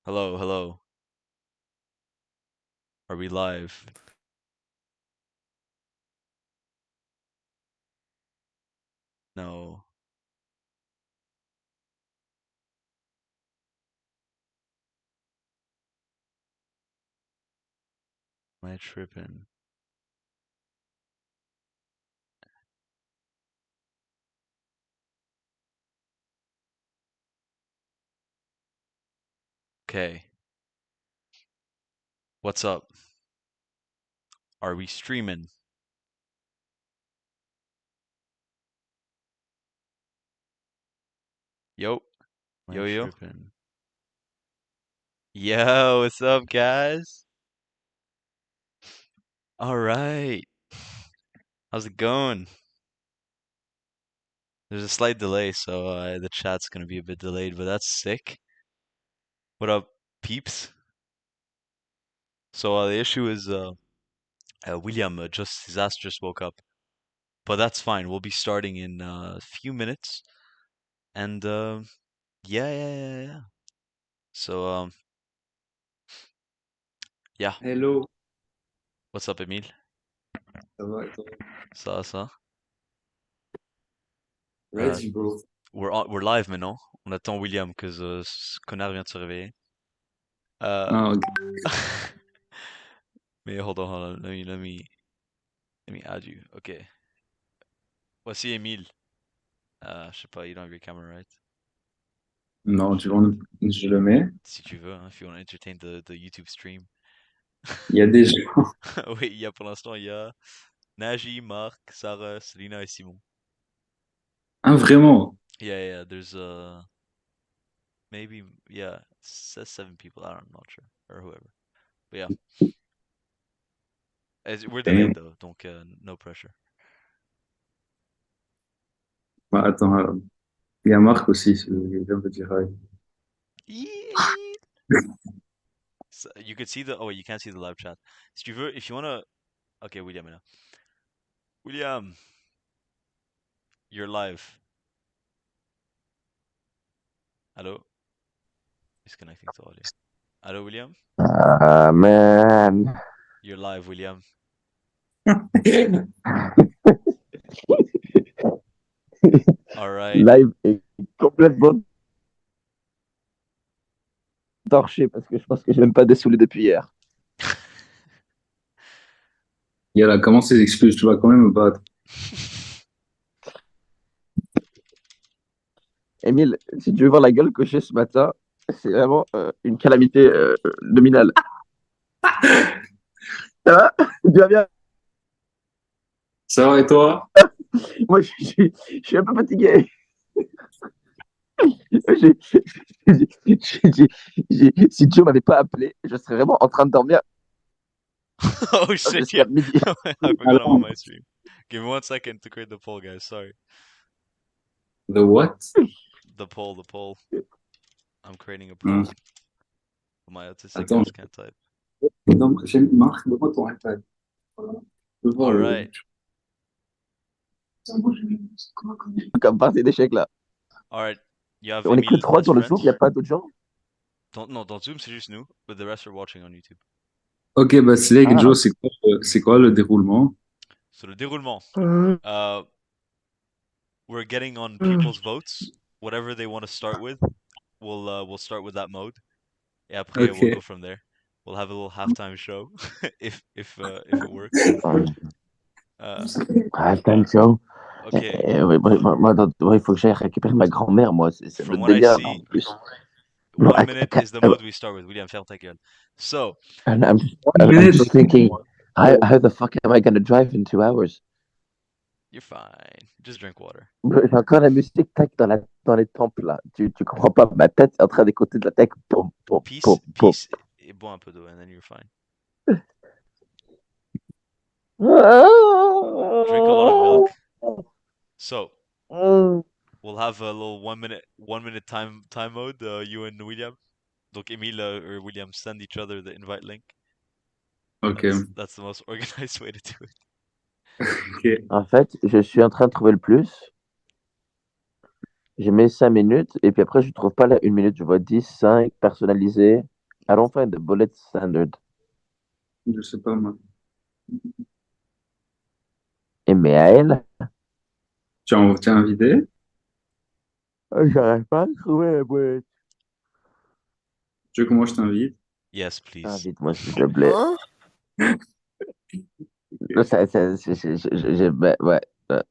Hello, hello. Are we live? No. Am I tripping? Okay. What's up? Are we streaming? Yo. Am I Yo, yo. tripping? Yo, what's up, guys? All right. How's it going? There's a slight delay, so the chat's gonna be a bit delayed, but that's sick. What up, peeps? So the issue is William just his ass just woke up, but that's fine. We'll be starting in a few minutes, and yeah. So yeah. Hello, What's up, Emile? ça va et toi? Ça. Euh, Ready, bro. we're live maintenant. On attend William que ce connard vient de se réveiller. Euh, Ah, ok. mais hold on. Let me add you. Okay. Voici Emile. Je sais pas, you don't have your camera, right? Non, Je, je le mets. Si tu veux, hein, if you want to entertain the YouTube stream. Il y a des gens. Oui, pour l'instant, il y a Naji, Marc, Sarah, Selina et Simon. Ah, vraiment? Yeah, there's maybe, yeah, it says 7 people. I'm not sure. Or whoever. But yeah. We're Damn. delayed though, donc no pressure. Bah, attends, il y a Marc aussi, il vient de dire hi. Yeah, Emile. So you could see the. Oh wait, you can't see the live chat. Si tu veux, if you wanna. Okay, William est là. William, you're live. Hello. He's connecting to audio. Hello, William. Man. You're live, William. All right. Live est complètement torché parce que je pense que j'ai même pas dessoulé depuis hier. Yalla, comment ces excuses? Tu vas quand même me battre. Emile, si tu veux voir la gueule que j'ai ce matin, c'est vraiment une calamité nominale. Ça va? Tu vas bien? Ça va et toi? Moi, je suis un peu fatigué. J'ai- si Joe m'avait pas appelé, je serais vraiment en train de dormir Oh shit, yeah. jusqu'à midi. I forgot I'm on my stream. Give me 1 second to create the poll, guys. Sorry. The what? The poll. I'm creating a Hmm. poll. My autistic Attends, ass can't type. j'ai Marc, donne-moi ton iPad. Voilà. Je veux voir All le. right. Comme partie d'échec là. All right. You have On est que Emile 3 as sur le Zoom, il n'y a friends. pas d'autres gens? Don't Zoom, c'est juste nous. But the rest are watching on YouTube. Ok, bah, Slake, Ah. Joe, c'est quoi le déroulement? So le déroulement. Euh, Uh, we're getting on people's votes. Whatever they want to start with, we'll start with that mode. Et après, we'll Ok. go from there. We'll have a little halftime show if it works. Uh, Halftime show. okay. Il faut que j'aille récupérer ma grand-mère, moi. C'est From notre what I délire en see, plus. No, 1 minute is the mode we start with. William, ferme ta gueule. So, and I'm, Une I'm minute, just thinking, how the fuck am I going to drive in 2 hours? you're fine. Just drink water. J'ai encore la musique tac dans les tempes là. Tu comprends pas, ma tête est en train d'écouter de la tech. Pom, pom, pom, pom. Peace, et bois un peu d'eau, and then you're fine. Drink a lot of milk. So, we'll have a little 1 minute time mode, you and William. Donc Emile or William send each other the invite link. Ok. That's the most organized way to do it. Ok. En fait, je suis en train de trouver le plus. Je mets 5 minutes et puis après, je trouve pas la 1 minute. Je vois 10, 5, personnalisé. I don't find the bullet standard. Je sais pas, moi. Emile? Tu as invité? J'arrive pas à trouver la bullet. Tu veux comment je t'invite? Yes, please. Invite-moi, s'il te plaît. Ouais. Euh,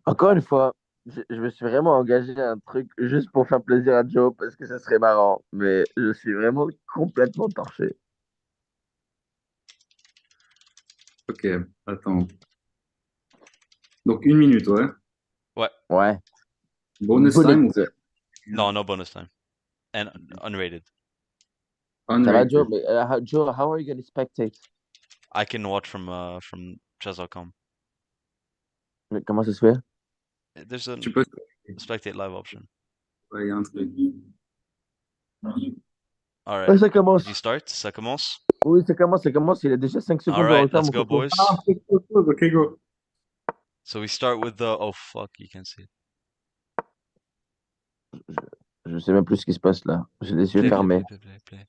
Encore une fois, je me suis vraiment engagé à un truc juste pour faire plaisir à Joe parce que ça serait marrant. Mais je suis vraiment complètement torché. Ok, attends. Donc, 1 minute, ouais. Ouais. Ouais. Bonus Bullet. time ou No, no bonus time. And unrated. Ça va, Joe? unrated? Mais, Joe, how are you going to spectate? I can watch from chess.com. Mais comment ça se fait? There's a Tu peux. spectate live option. Ouais, il y a un truc. All right. Ouais, ça You commence. start. Ça commence. Oui, ça commence. Il a déjà 5 All secondes de right, retard, let's mon go, coco. boys. Ok, go. So we start with the. Oh fuck, you can see it. Je sais même plus ce qui se passe là. J'ai les yeux Play, play, fermés. play, play, play,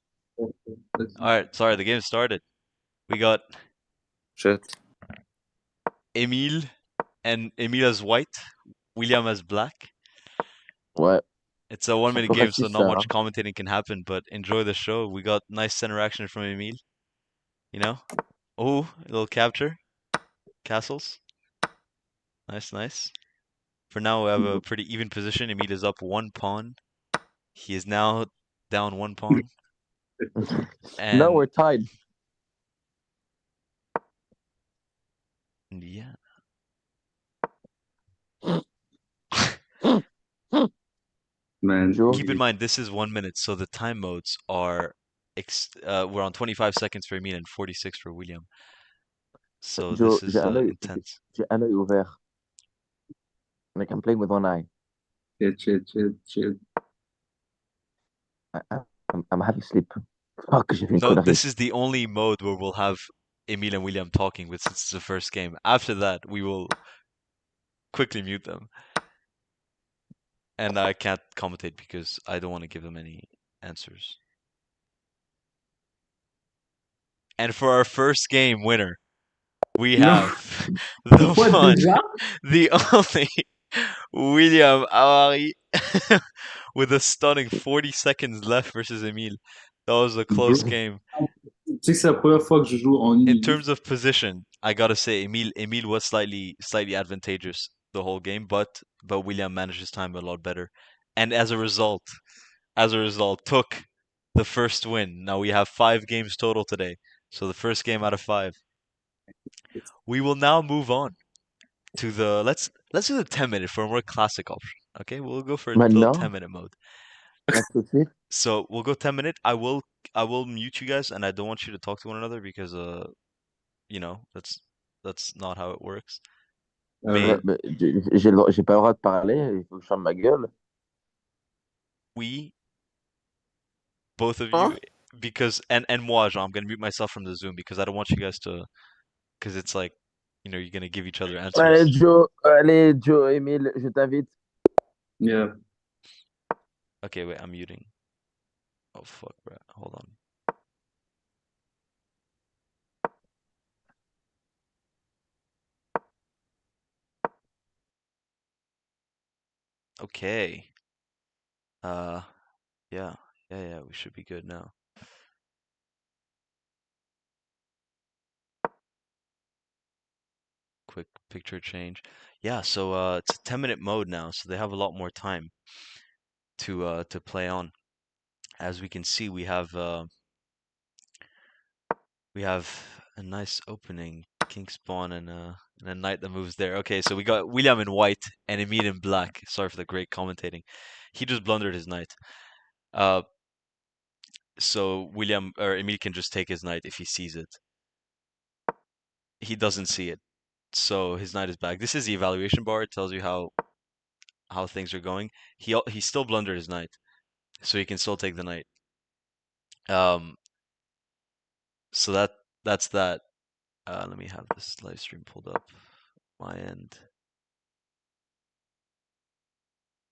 play. All right, sorry, the game started. We got Shit. Emile, and Emile as white, William as black. Ouais, It's a c'est un 1 minute peu game, so raciste not ça, hein. much commentating can happen, but enjoy the show. We got nice center action from Emile, you know? Oh, a little capture. Castles. Nice, nice. For now, we have a pretty even position. Emile is up 1 pawn. He is now down 1 pawn. No, we're And tied. yeah. Man, Joe, Keep in mind, this is 1 minute, so the time modes are we're on 25 seconds for Emile and 46 for William. So Joe, this is intense. j'ai un œil ouvert. Like I'm playing with one eye. shit. I'm having sleep. Fuck, j'ai fait une No, connerie. this is the only mode where we'll have Emile and William talking with since it's the first game. After that, we will quickly mute them. And I can't commentate because I don't want to give them any answers. And for our first game winner, we Non, have the what one, déjà? the only William Awari with a stunning 40 seconds left versus Emile. That was a close Bro. game. Tu sais que c'est la première fois que je joue en une In minute. terms of position, I gotta say Emile was slightly advantageous the whole game, but William managed his time a lot better. And as a result, took the first win. Now we have 5 games total today. So the first game out of 5. We will now move on to the let's do the 10 minute for a more classic option. Okay, we'll go for a little Maintenant, 10 minute mode. là tout de suite. So we'll go 10 minute. I will mute you guys, and I don't want you to talk to one another because that's not how it works. Ouais, Mais mais j'ai pas le droit de parler, il faut que je ferme ma gueule. we both of Hein? you because and moi, Jean, I'm gonna mute myself from the Zoom because I don't want you guys to because it's like you're gonna give each other answers. Allez, Joe, Emile, je t'invite. Yeah. Okay, wait, I'm muting. Oh fuck, bro. Hold on. Okay. Uh, yeah, yeah, we should be good now. Quick picture change. Yeah, so it's a 10 minute mode now, so they have a lot more time to play on. As we can see, we have a nice opening, king spawn and a knight that moves there. Okay, so we got William in white and Emile in black. Sorry for the great commentating. He just blundered his knight. Uh, so William or Emile can just take his knight if he sees it. He doesn't see it, so his knight is back. This is the evaluation bar. It tells you how things are going. He still blundered his knight, so he can still take the knight. Um, so that's that. Let me have this live stream pulled up. My end.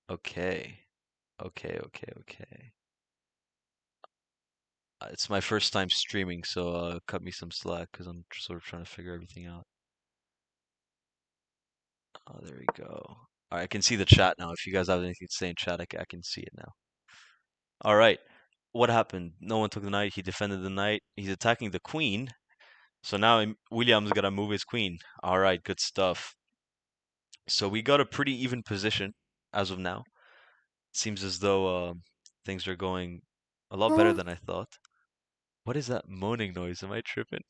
Okay. Okay. It's my first time streaming, so cut me some slack because I'm sort of trying to figure everything out. Oh, there we go. All right, I can see the chat now. If you guys have anything to say in chat, I can see it now. All right. What happened? No one took the knight. He defended the knight. He's attacking the queen. So now William's got to move his queen. All right, good stuff. So we got a pretty even position as of now. Seems as though things are going a lot better than I thought. What is that moaning noise? Am I tripping?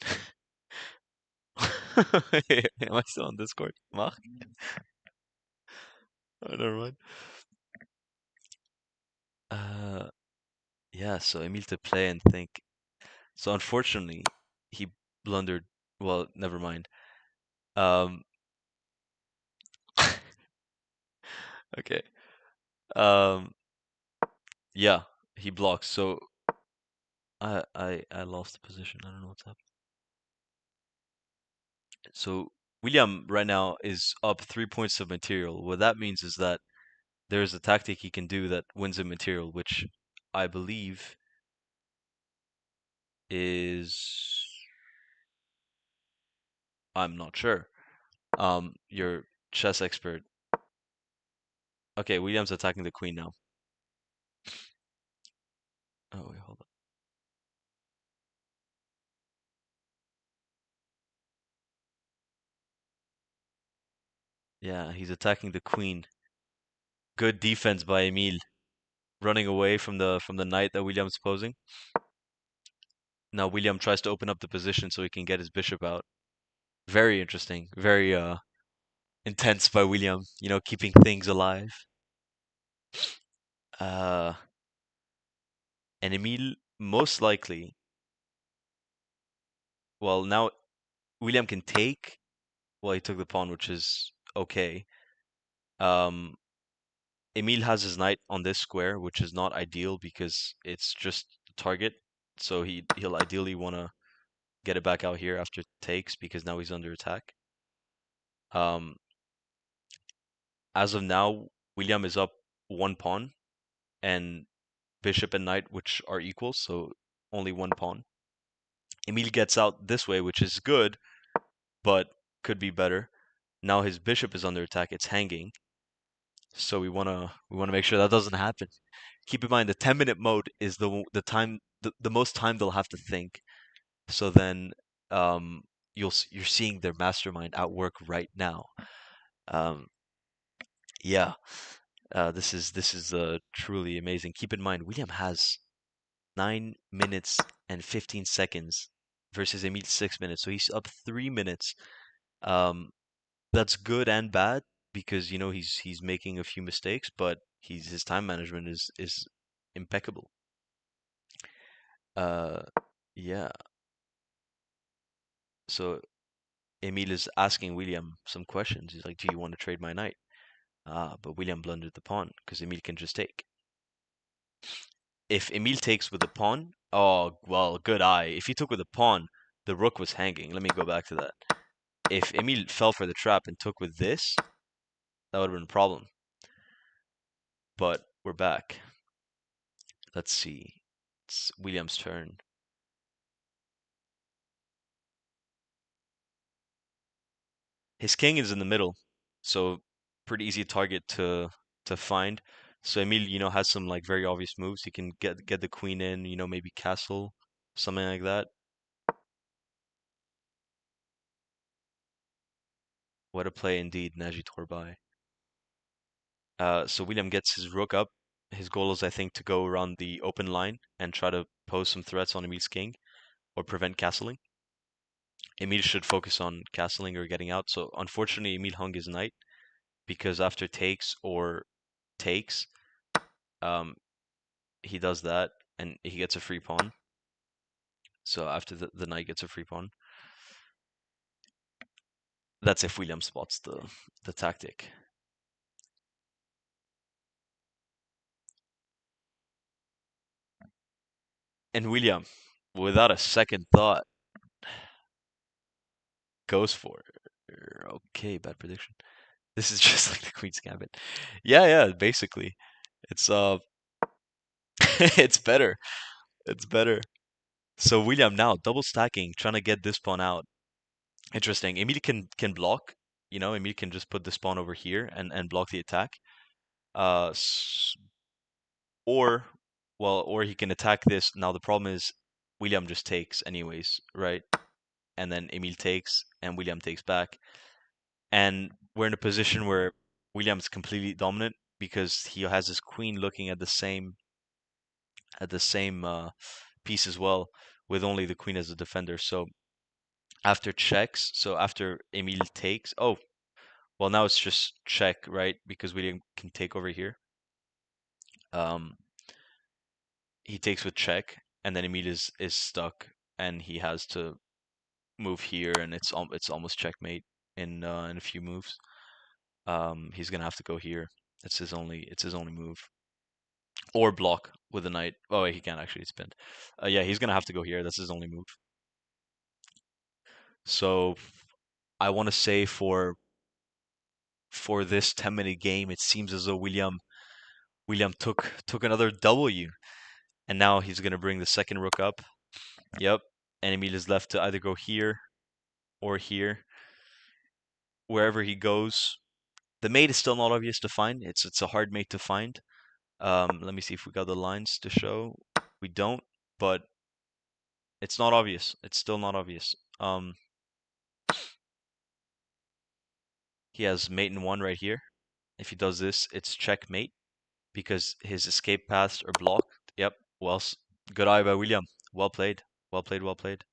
Am I still on Discord? Mach? Oh, never mind. Uh, yeah, so Emile to play and think. So unfortunately, he blundered. Well, never mind. Um, okay. Um, yeah, he blocks. So I lost the position. I don't know what's happening. So William right now is up 3 points of material. What that means is that there's a tactic he can do that wins him material, which I believe is I'm not sure. Your chess expert. Okay, William's attacking the queen now. Oh wait, hold on. Yeah, he's attacking the queen. Good defense by Emile, running away from the knight that William's posing. Now William tries to open up the position so he can get his bishop out. Very interesting, very intense by William, keeping things alive. Uh, and Emile most likely, well, now William can take. Well, he took the pawn, which is okay. Um, Emile has his knight on this square, which is not ideal because it's just the target. So he'll ideally want to get it back out here after takes because now he's under attack. Um, as of now, William is up one pawn, and bishop and knight, which are equal, so only one pawn. Emile gets out this way, which is good, but could be better. Now his bishop is under attack; it's hanging, so we wanna make sure that doesn't happen. Keep in mind the 10-minute mode is the time the most time they'll have to think. So then um, you're seeing their mastermind at work right now. Um, yeah, this is truly amazing. Keep in mind William has 9 minutes and 15 seconds versus Emile's 6 minutes, so he's up 3 minutes. Um, that's good and bad because he's making a few mistakes, but his time management is impeccable. Uh, yeah. So Emile is asking William some questions. He's like, "Do you want to trade my knight?" But William blundered the pawn because Emile can just take. If Emile takes with the pawn, oh well, good eye. If he took with the pawn, the rook was hanging. Let me go back to that. If Emile fell for the trap and took with this, that would have been a problem. But we're back. Let's see. It's William's turn. His king is in the middle, so pretty easy target to find. So Emile, has some like very obvious moves. He can get the queen in, maybe castle, something like that. What a play indeed, Naji Torbay. So William gets his rook up. His goal is, I think, to go around the open line and try to pose some threats on Emile's king or prevent castling. Emile should focus on castling or getting out. So unfortunately, Emile hung his knight because after takes or takes, um, he does that and he gets a free pawn. So after the knight gets a free pawn. That's if William spots the tactic. And William, without a second thought, goes for it. Okay, bad prediction. This is just like the Queen's Gambit. Yeah, basically. It's it's better. It's better. So William now double stacking, trying to get this pawn out. Interesting. Emile can block. Emile can just put this pawn over here and block the attack. Uh, or or he can attack this. Now the problem is William just takes anyways, right? And then Emile takes and William takes back. And we're in a position where William's completely dominant because he has his queen looking at the same piece as well, with only the queen as a defender. So after checks, so after Emile takes, oh, well now it's just check, right? Because William can take over here. Um, he takes with check, and then Emile is stuck, and he has to move here, and it's almost checkmate in a few moves. He's gonna have to go here. It's his only move, or block with a knight. Oh wait, he can't actually. It's pinned. Yeah, he's gonna have to go here. That's his only move. So I want to say for this 10-minute game, it seems as though William took another W, and now he's gonna bring the second rook up. Yep, and Emile is left to either go here or here. Wherever he goes, the mate is still not obvious to find. It's a hard mate to find. Let me see if we got the lines to show. We don't, but it's not obvious. It's still not obvious. He has mate in one right here. If he does this, it's checkmate because his escape paths are blocked. Yep. Well, good eye by William. Well played. Well played. Well played.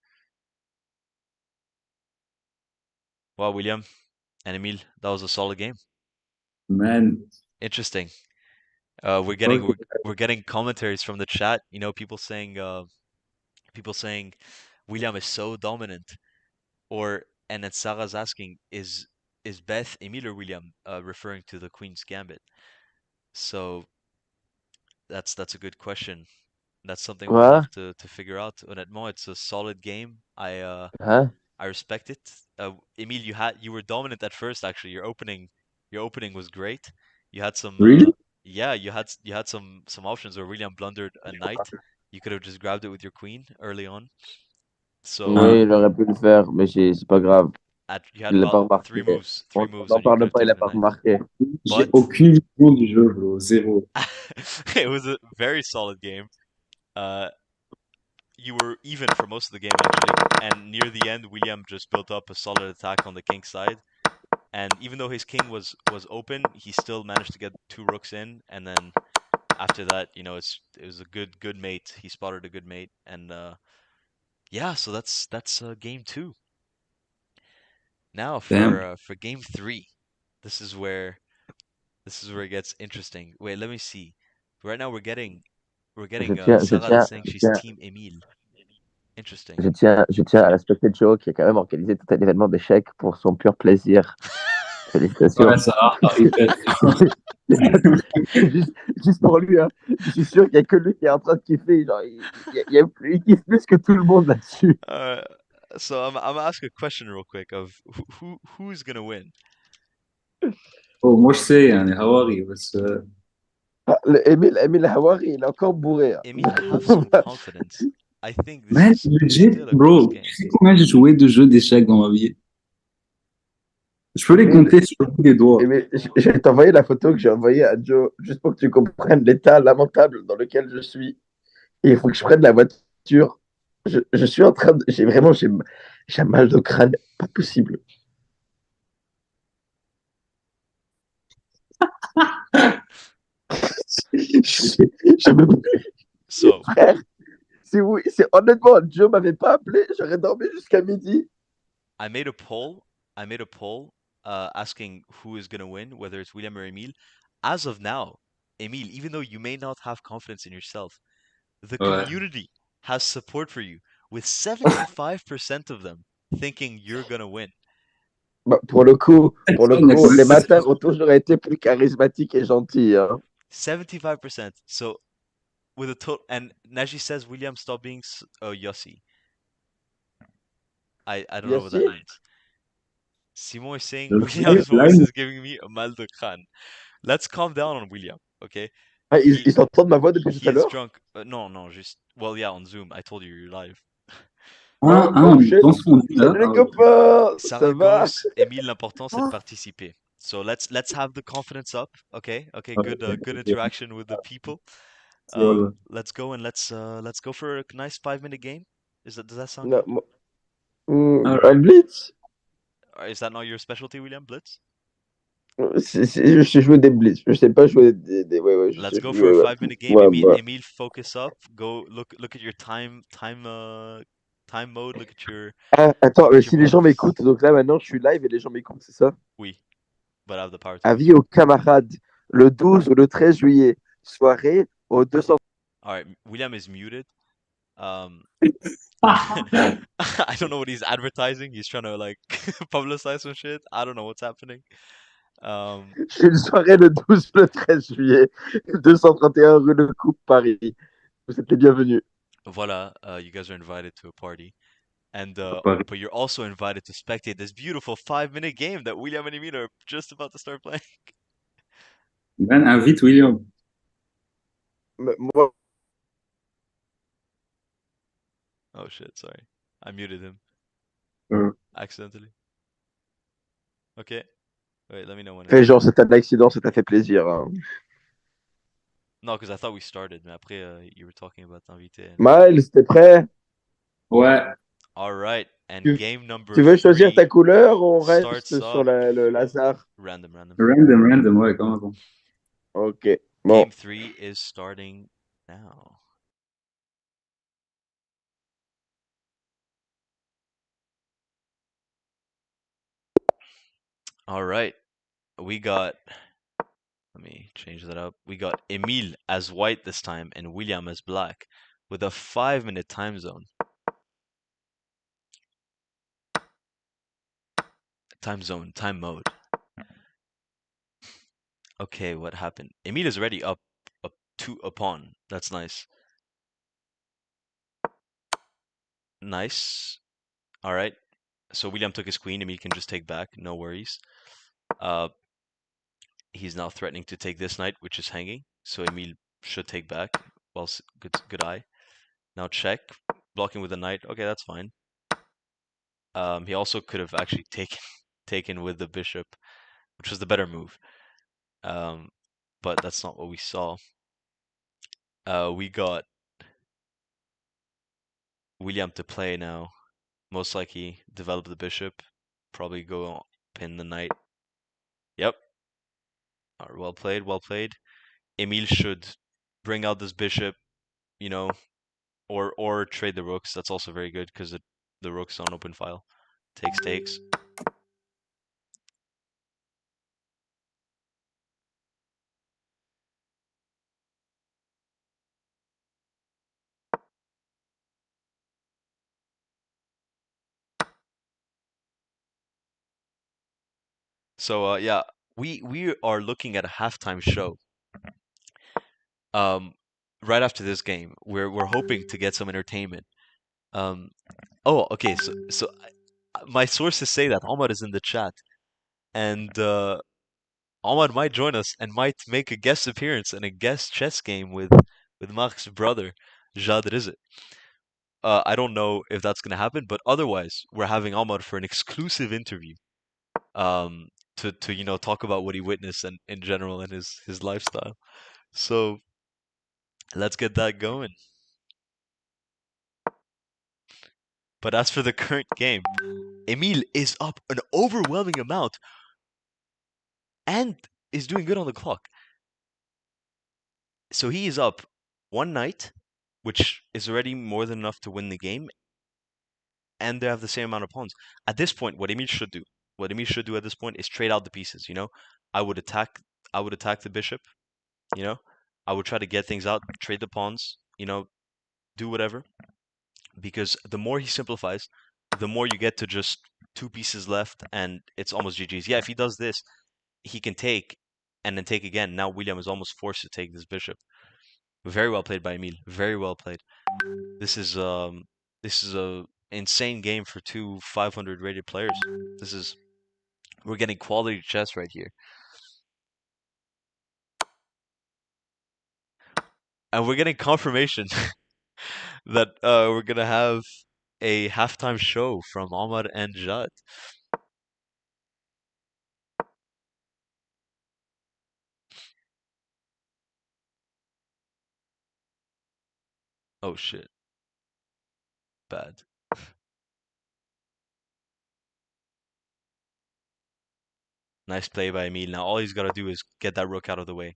Wow, William and Emile, that was a solid game. Man, Interesting. We're getting we're getting commentaries from the chat. People saying William is so dominant. And then Sarah's asking, is Beth Emile or William, referring to the Queen's Gambit? So that's a good question. That's something we'll Voilà. have to figure out. Honnêtement, it's a solid game. Hein? I respect it. Emile, you were dominant at first. Actually, your opening was great. You had some really? yeah, you had some options where William blundered a knight. You could have just grabbed it with your queen early on. So Oui, Ah. il aurait pu le faire, mais c'est pas grave. you had Il l'a about pas remarqué. three moves, three On moves, n'en and you could parle have pas, il l'a taken a pas knight. remarqué. J'ai But aucune vision du jeu, bro. Zéro. it was a very solid game. Uh, you were even for most of the game actually, and near the end, William just built up a solid attack on the king's side. And even though his king was open, he still managed to get two rooks in. And then after that, it was a good mate. He spotted a good mate, and yeah, so that's game two. Now Damn. for game three, this is where this is where it gets interesting. Wait, let me see. Right now we're getting Je Sarah that's tiens, saying je she's tiens, team Emile. Interesting. je tiens à respecter Joe qui a quand même organisé tout un événement d'échecs pour son pur plaisir. Ouais, Félicitations. ça va, répète. Les gars, juste pour lui, hein. Je suis sûr qu'il n'y a que lui qui est en train de kiffer. Genre, il kiffe plus que tout le monde là-dessus. Uh, so I'm gonna ask a question real quick of who's gonna win? Oh, moi, je sais, hein, les Hawari, بس Ah, Emile Hawari, il est encore bourré, hein. Emile, have some confidence. I think this man, is legit, still a close bro. game. Tu sais combien j'ai joué de jeux d'échecs dans ma vie? Je peux les Emile, compter sur le bout des doigts. je vais t'envoyer la photo que j'ai envoyée à Joe, juste pour que tu comprennes l'état lamentable dans lequel je suis. Et il faut que je prenne la voiture. Je suis en train de. J'ai un mal de crâne, pas possible. Je me... So Frère, si oui, honnêtement, Joe m'avait pas appelé, j'aurais dormi jusqu'à midi. I made a poll. I made a poll asking who is gonna win, whether it's William or Emile. As of now, Emile, even though you may not have confidence in yourself, the Ouais. community has support for you, with 75% of them thinking you're gonna win. Bah, pour le Personne n'a coup, les commencé. matins ont toujours été plus charismatiques et gentils, hein. 75%. So with a total, and Naji says William stop being Yossi. I don't know what that Yossi, means. Simon is saying Là, William's là, voice is giving me a mal de crâne. Let's calm down on William, okay? ah, He ils s'entendent ma voix depuis he tout à is l'heure. drunk. No, no, just well, yeah, on Zoom. I told you you're live. Oh On est shit. dans son lit là. Salut les Ah, ok. copains, ça va? Saragosse, Emile, l'important c'est de Oh, participer. So let's have the confidence up. Okay, okay, Ok, good ok. interaction with the people. C'est drôle. Let's go and let's go for a nice 5 minute game. Does that sound non, good? un Alors, blitz? Or is that not your specialty, William? Blitz? Je sais jouer des blitz. Je sais pas jouer ouais, ouais, je Let's sais go for jouer. a Ouais, 5 minute game. ouais, Emile, ouais. Emile, focus up. Go look at your time mode. Ah, attends, Look mais at your si les gens movements. m'écoutent, donc là maintenant je suis live et les gens m'écoutent, c'est ça? Oui, but I have the power to mute Avis you. aux camarades, le 12 ou le 13 juillet, soirée au 200. All right, William is muted. Um, ah, I don't know what he's advertising. He's trying to like publicize some shit. I don't know what's happening. Um, J'ai une soirée le 12 le 13 juillet, 231 rue de Coupe, Paris. Vous êtes les bienvenus. Voila, you guys are invited to a party, and Paris. but you're also invited to spectate this beautiful 5 minute game that William and Emile are just about to start playing. Ben, invite William. Moi, Oh shit, sorry, I muted him Euh, accidentally. Okay, wait, let me know when fais it's. genre c'est un accident, ça t'a fait plaisir, hein. No, because I thought we started, mais après you were talking about t'inviter, and Miles, t'es prêt? ouais, all right, and Tu, game number tu veux choisir ta three couleur ou on reste starts sur off le hasard? random. random, ouais, comment bon. Ok, bon. Game three is starting now. All right, we got. Let me change that up. We got Emile as white this time and William as black with a 5 minute time zone. Time mode. Okay, what happened? Emile is already up to a pawn. That's nice. Nice. All right. So William took his queen. Emile can just take back. No worries. Uh, he's now threatening to take this knight, which is hanging. So Emile should take back. Well, good eye. Now check. Blocking with the knight. Okay, that's fine. He also could have actually taken with the bishop, which was the better move. Um, but that's not what we saw. We got William to play now. Most likely develop the bishop. Probably go pin the knight. Yep. Well played, well played. Emile should bring out this bishop, you know, or trade the rooks. That's also very good because the rook's on open file. Takes. So yeah, we are looking at a halftime show. Um, right after this game, we're hoping to get some entertainment. Um, oh, okay. My sources say that Omar is in the chat, and Omar might join us and might make a guest appearance in a guest chess game with Mark's brother, Jad Rizit. I don't know if that's gonna happen, but otherwise, we're having Omar for an exclusive interview. To talk about what he witnessed and in general and his lifestyle. So let's get that going. But as for the current game, Emile is up an overwhelming amount and is doing good on the clock. So he is up one knight, which is already more than enough to win the game, and they have the same amount of pawns. At this point, what Emile should do at this point is trade out the pieces, you know? I would attack I would attack the bishop, you know? I would try to get things out, trade the pawns, do whatever. Because the more he simplifies, the more you get to just two pieces left and it's almost GG's. Yeah, if he does this, he can take and then take again. Now William is almost forced to take this bishop. Very well played by Emile. Very well played. This is a insane game for two 500 rated players. We're getting quality chess right here. And we're getting confirmation that we're gonna have a halftime show from Omar and Jad. Oh shit, bad. Nice play by Emile. Now all he's got to do is get that rook out of the way.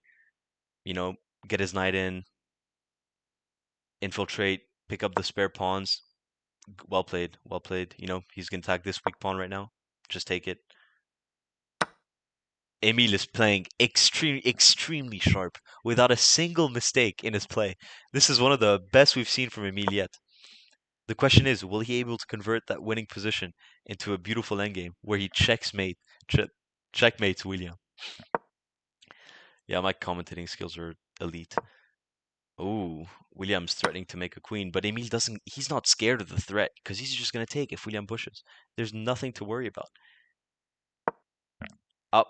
You know, get his knight in, infiltrate, pick up the spare pawns. Well played, well played. You know, he's gonna attack this weak pawn right now. Just take it. Emile is playing extremely sharp, without a single mistake in his play. This is one of the best we've seen from Emile yet. The question is, will he able to convert that winning position into a beautiful endgame where he checkmates William? Yeah, my commentating skills are elite. Ooh, William's threatening to make a queen, but Emile doesn't. He's not scared of the threat because he's just gonna take if William pushes. There's nothing to worry about. Up,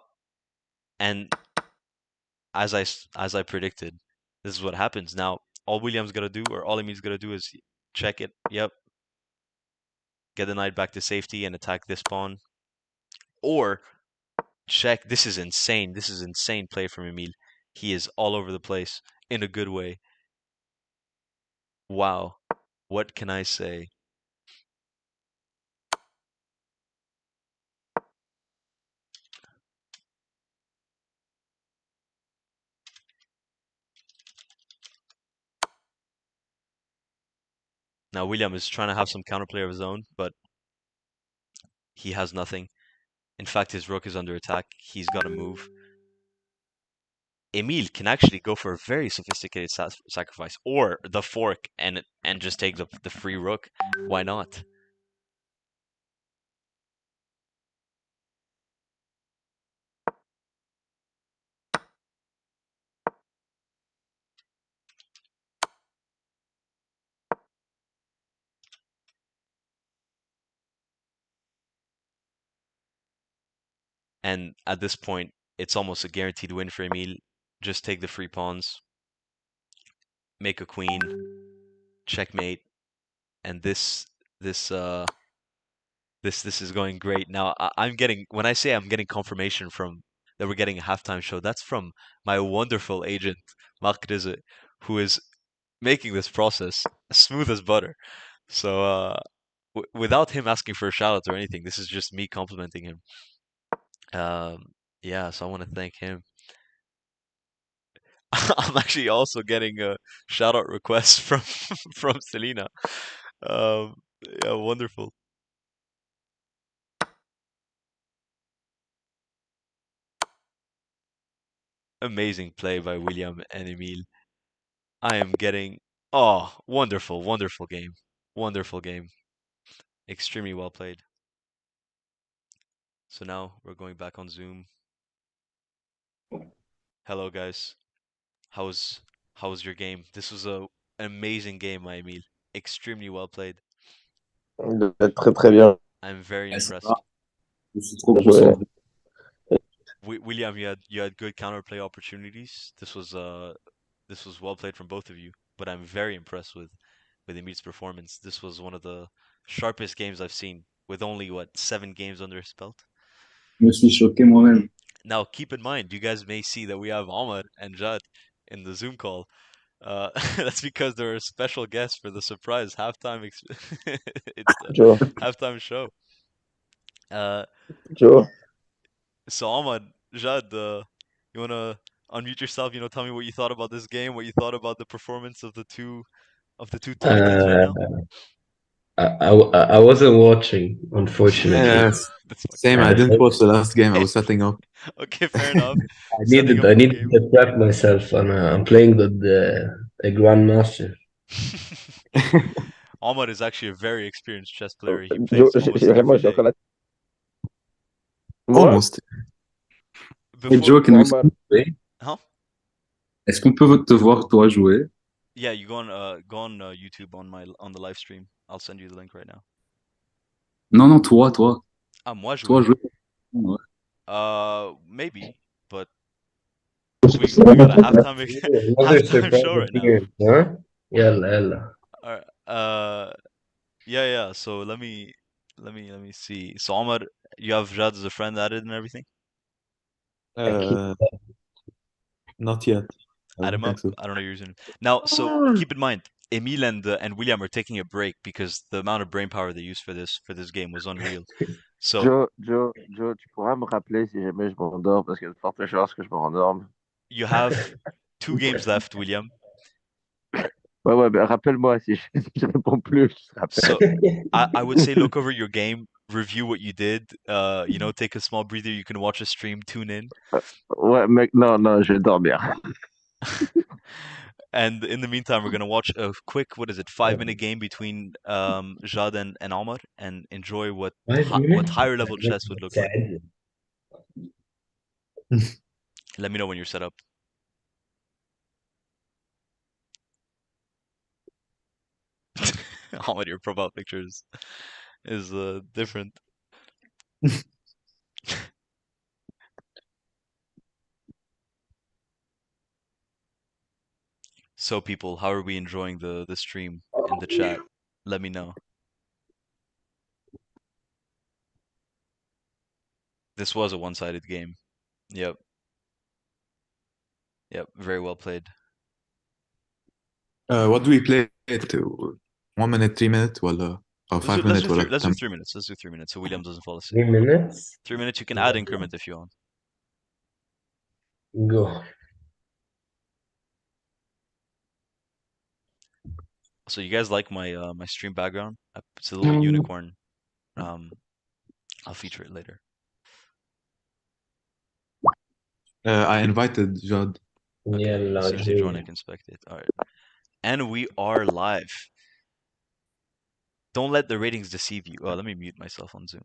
and as I predicted, this is what happens. Now, all William's gonna do, or all Emile's gonna do, is check it. Yep, get the knight back to safety and attack this pawn, or check. This is insane. This is insane play from Emile. He is all over the place in a good way. Wow, what can I say? Now William is trying to have some counterplay of his own, but he has nothing. In fact, his rook is under attack. He's got to move. Emile can actually go for a very sophisticated sacrifice, or the fork and just take the free rook. Why not? And at this point, it's almost a guaranteed win for Emile. Just take the free pawns, make a queen, checkmate, and this is going great. Now I'm getting, when I say I'm getting confirmation from that we're getting a halftime show, that's from my wonderful agent Marc Rizzo, who is making this process smooth as butter. So without him asking for a shout out or anything, this is just me complimenting him. Yeah, so I want to thank him. I'm actually also getting a shout out request from from Selena. Um, yeah, wonderful. Amazing play by William and Emile. I am getting, oh, wonderful, wonderful game. Wonderful game. Extremely well played. So now we're going back on Zoom. Hello guys. How's how's your game? This was an amazing game, my Emile. Extremely well played. Très très bien Ouais, I'm very ça va. impressed. Je suis trop joué. concentré. William, you had good counterplay opportunities. This was well played from both of you, but I'm very impressed with Emile's performance. This was one of the sharpest games I've seen, with only what 7 games under his belt. Je me suis choqué moi-même. Now, keep in mind, you guys may see that we have Ahmad and Jad in the Zoom call. That's because there are special guests for the surprise it's the Joe, halftime show. Uh, Joe. so Ahmad, Jad, you wanna unmute yourself? Tell me what you thought about this game, what you thought about the performance of the two titans right Uh, now. I wasn't watching, unfortunately. Yes, That's fucking same. I fine. I, didn't watch the last game. I was setting up. Okay, fair enough. I Setting needed up I the needed game. to prep myself, and I'm playing with a grandmaster. Ahmad is actually a very experienced chess player. He Joe, plays almost vraiment, every j'ai day. encore la. Moi, Almost. Hey Before, Joe, can we see normal. you play? huh? Est-ce qu'on peut te voir toi jouer? Yeah, you go on YouTube on the live stream. I'll send you the link right now. Non, non, toi. Ah, moi Toi jouer? jouer. Ouais. Maybe, but we got a halftime Another halftime surprise show right now. appearance, huh? Yalla, yalla. All right. Yeah. So let me see. So Omar, you have Jad as a friend added and everything? أكيد. Uh, not yet. I Add don't him up. think so. I don't know your username. Now, so keep in mind, Emile and William are taking a break because the amount of brain power they used for this game was unreal. So Joe, tu pourras me rappeler si jamais je m'endors, parce qu'il y a de fortes chances que je me rendorme. you have 2 games left, William. Ouais, ben rappelle-moi si si je réponds plus, je te rappelle. So I would say look over your game, review what you did, take a small breather, you can watch a stream, tune in. Ouais, mec, non, je vais dormir. And in the meantime, we're gonna watch a quick, what is it, 5 minute game between Jad and Omar and enjoy what 5 minutes higher level chess would look like. بتساعدني. Let me know when you're set up. Omar, your profile pictures is different. So people, how are we enjoying the stream in the chat? Let me know. This was a one-sided game. Yep. Yep. Very well played. What do we play it to? 1 minute, 3 minutes, ولا or Let's do, five let's do minutes, three. ولا Let's do كم? 3 minutes. Let's do 3 minutes so William doesn't fall asleep. 3 minutes. 3 minutes. You can add increment if you want. Go. So you guys like my stream background? It's a little unicorn. Um, I'll feature it later. I invited Jad. Okay. يلا As soon as you join, I جوي. can spectate. All right. And we are live. Don't let the ratings deceive you. Oh, let me mute myself on Zoom.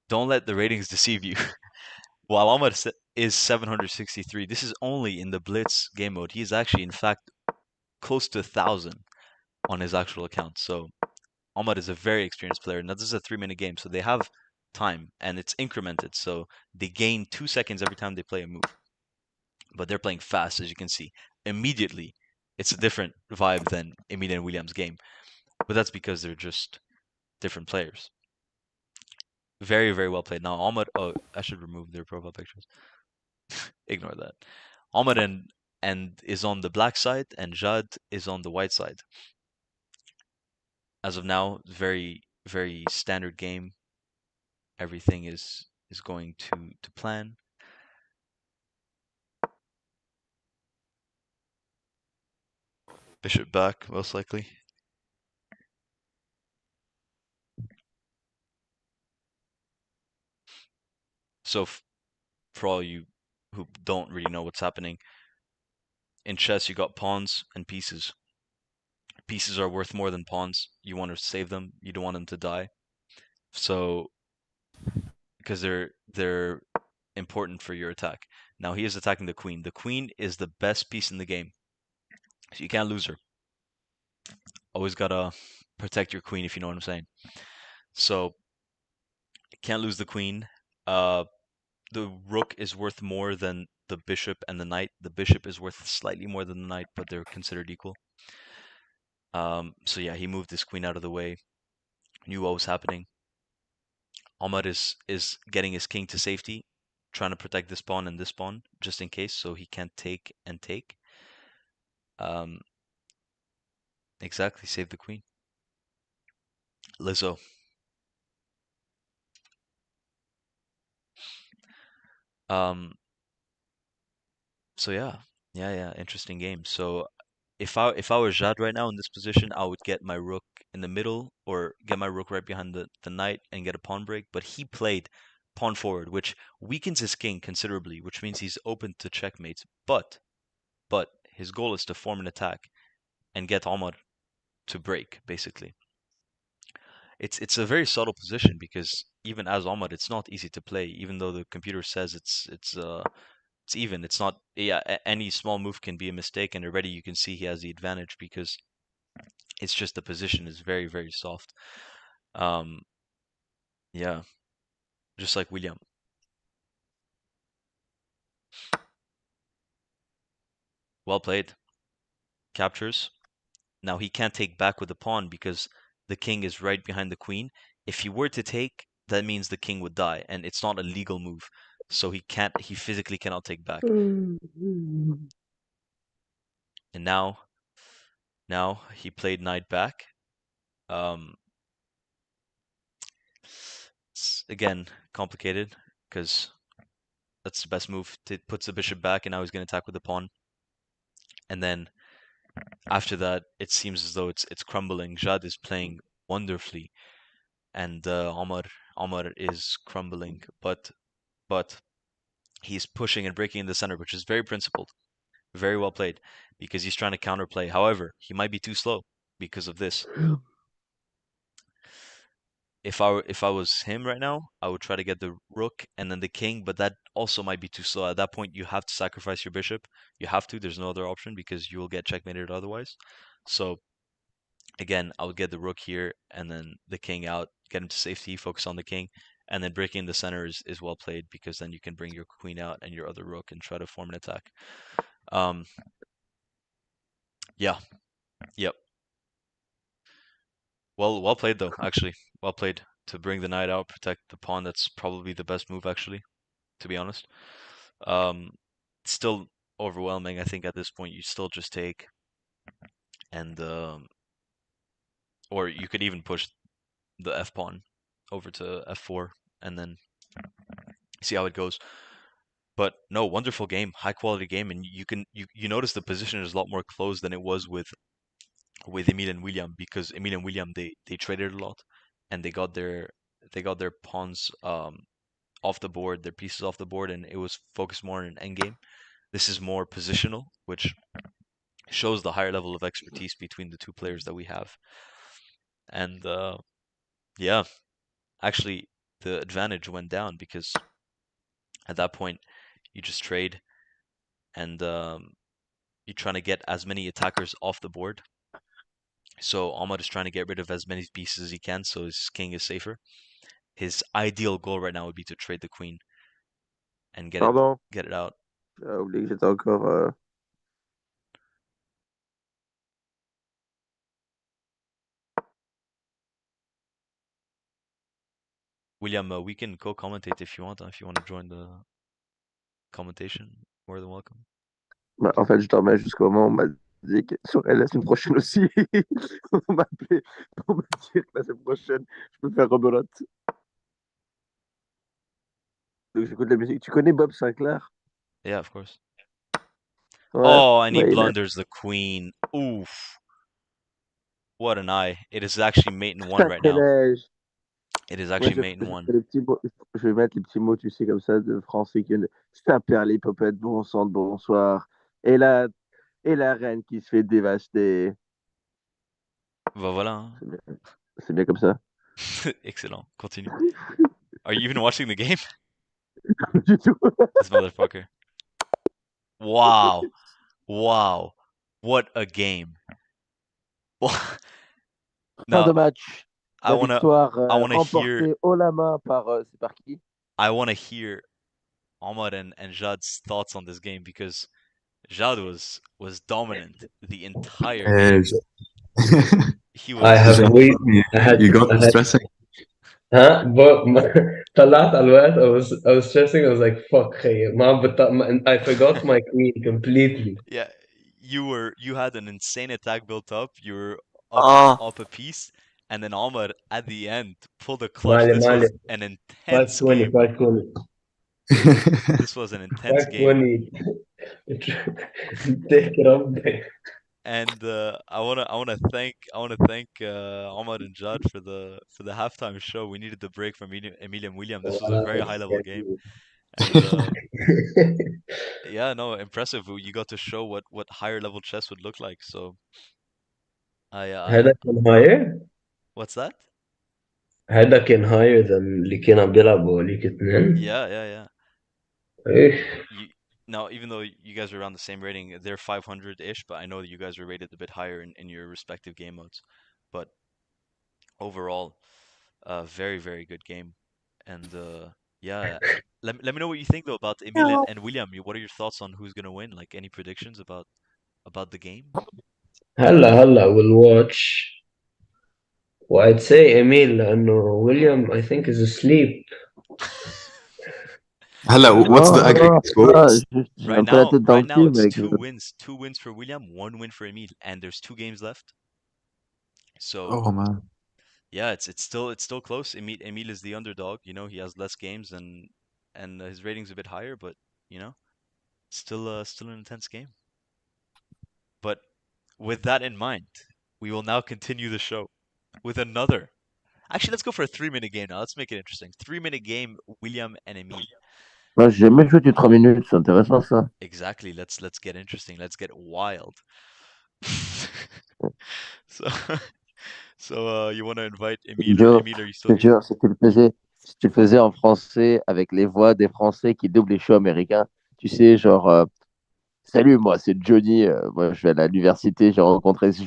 Don't let the ratings deceive you. While Ahmad is 763, this is only in the Blitz game mode. He's actually, in fact, close to 1,000 on his actual account. So Ahmad is a very experienced player. Now, this is a 3 minute game, so they have time and it's incremented. So they gain 2 seconds every time they play a move. But they're playing fast, as you can see. Immediately, it's a different vibe than Emile and Williams' game. But that's because they're just different players. Very, very well played. Now, Ahmad, oh, I should remove their profile pictures. Ignore that. Ahmad and is on the black side, and Jad is on the white side. As of now, very, very standard game. Everything is going to plan. Bishop back, most likely. So for all you who don't really know what's happening, in chess you got pawns and pieces. Pieces are worth more than pawns. You want to save them. You don't want them to die. So because they're important for your attack. Now he is attacking the queen. The queen is the best piece in the game. So you can't lose her. Always gotta protect your queen if you know what I'm saying. So can't lose the queen. Uh the rook is worth more than the bishop and the knight. The bishop is worth slightly more than the knight, but they're considered equal. So yeah, he moved his queen out of the way. Knew what was happening. Ahmad is getting his king to safety, trying to protect this pawn and this pawn, just in case, so he can't take and take. Um, exactly, save the queen. Lizzo. Um, so yeah, interesting game. So if I were Jad right now in this position, I would get my rook in the middle or get my rook right behind the knight and get a pawn break. But he played pawn forward, which weakens his king considerably, which means he's open to checkmates. But his goal is to form an attack and get Omar to break, basically. It's a very subtle position because even as Omar, it's not easy to play, even though the computer says it's even. It's not. Yeah, any small move can be a mistake, and already you can see he has the advantage because it's just the position is very, very soft. Um, yeah, just like William. Well played. Captures. Now he can't take back with the pawn because the king is right behind the queen. If he were to take, that means the king would die, and it's not a legal move. So he physically cannot take back. Mm. And now he played knight back. Um, it's again complicated because that's the best move. It puts the bishop back, and now he's going to attack with the pawn. And then after that, it seems as though it's crumbling. Jad is playing wonderfully, and Omar is crumbling, but he's pushing and breaking in the center, which is very principled, very well played, because he's trying to counterplay. However, he might be too slow because of this. If I was him right now, I would try to get the rook and then the king, but that also might be too slow. At that point, you have to sacrifice your bishop. You have to. There's no other option because you will get checkmated otherwise. So again, I would get the rook here and then the king out, get him to safety, focus on the king, and then breaking the center is well played because then you can bring your queen out and your other rook and try to form an attack. Um, yeah, yep. Well played though, actually. Well played to bring the knight out, protect the pawn. That's probably the best move actually, to be honest. Um, Still overwhelming. I think at this point you still just take and or you could even push the f pawn over to f4 and then see how it goes. But no, wonderful game, high quality game, and you notice the position is a lot more closed than it was with Emile and William because Emile and William they traded a lot and they got their pawns off the board, their pieces off the board, and it was focused more on an endgame. This is more positional, which shows the higher level of expertise between the two players that we have. And yeah, actually, the advantage went down because at that point you just trade and you're trying to get as many attackers off the board. So Ahmad is trying to get rid of as many pieces as he can, so his king is safer. His ideal goal right now would be to trade the queen and get it Pardon, get it out. j'ai oublié que j'étais encore. William, we can co-commentate if you want. If you want to join the commentation, more than welcome. Bah, en fait, je dormais jusqu'au moment où on m'a dit que serait la semaine prochaine aussi. On m'a appelé pour me dire que la semaine prochaine, je peux faire rebelote. Donc j'écoute la musique. Tu connais Bob Sinclair? Yeah, of course. Ouais, Oh, and he ouais, blunders the queen. Oof. What an eye. It is actually mate in one right now. Sacrilège. It is Moi, actually mate in je one. fais les petits mots, je vais mettre les petits mots, tu sais, comme ça, de français. Saperlipopette, bon sang de bonsoir. Et la reine qui se fait dévaster. Bah voilà. Hein. C'est bien comme ça. Excellent. Continue. Are you even watching the game? Du tout. This motherfucker. Wow. Wow. What a game. Fin de Now, match. I La wanna victoire I wanna hear remportée haut la main par. C'est par qui? I wanna hear Ahmad and Jad's thoughts on this game because Jad was dominant the entire Uh, game. j- He I have was wait. you, I had you got I me had stressing. ها طلعت على الوقت I was stressing. I was like fuck خيي and I forgot my queen completely. yeah, you had an insane attack built up. You were Ah, up a piece, and then Ahmad at the end pulled a clutch. مالي This was مالي an intense 520 game. 520 This was an intense game. 520 تحت ربي. And I wanna thank Ahmad and Jad for the halftime show. We needed the break from Emile and William. This was a very high level game, and yeah, no, impressive. You got to show what higher level chess would look like. So هذا كان higher. what's that? هذا كان higher than اللي كنا بيلعبوا ليك اثنين. Yeah. ايش You now, even though you guys are around the same rating, they're 500-ish, but I know that you guys are rated a bit higher in your respective game modes. But overall, very, very good game. And yeah, let me know what you think though about Emile and William. What are your thoughts on who's gonna win? Like any predictions about? about the game? هلا we'll watch. وأi'd say Emile لأنه William I think is asleep. هلا what's the Non, non, aggregate score? j'ai un peu la tête dans Right le now film it's avec. two wins. 2 wins for William, 1 win for Emile, and there's 2 games left. So Oh man. yeah, it's still close. Emile is the underdog. He has less games and his rating's a bit higher, but you know, still an intense game. But with that in mind, we will now continue the show with another. Actually, let's go for a 3 minute game now. Let's make it interesting. 3 minute game, William and Emile. Moi, j'ai jamais joué du 3 minutes, c'est intéressant ça. Exactly. Let's get interesting. Let's get wild. So so you want to invite Emile? Joe, Emile, are you je still te here? jure, si tu le faisais en français avec les voix des Français qui doublent les shows américains, tu sais, genre, salut, moi c'est Johnny, moi je vais à l'université, j'ai rencontré ce.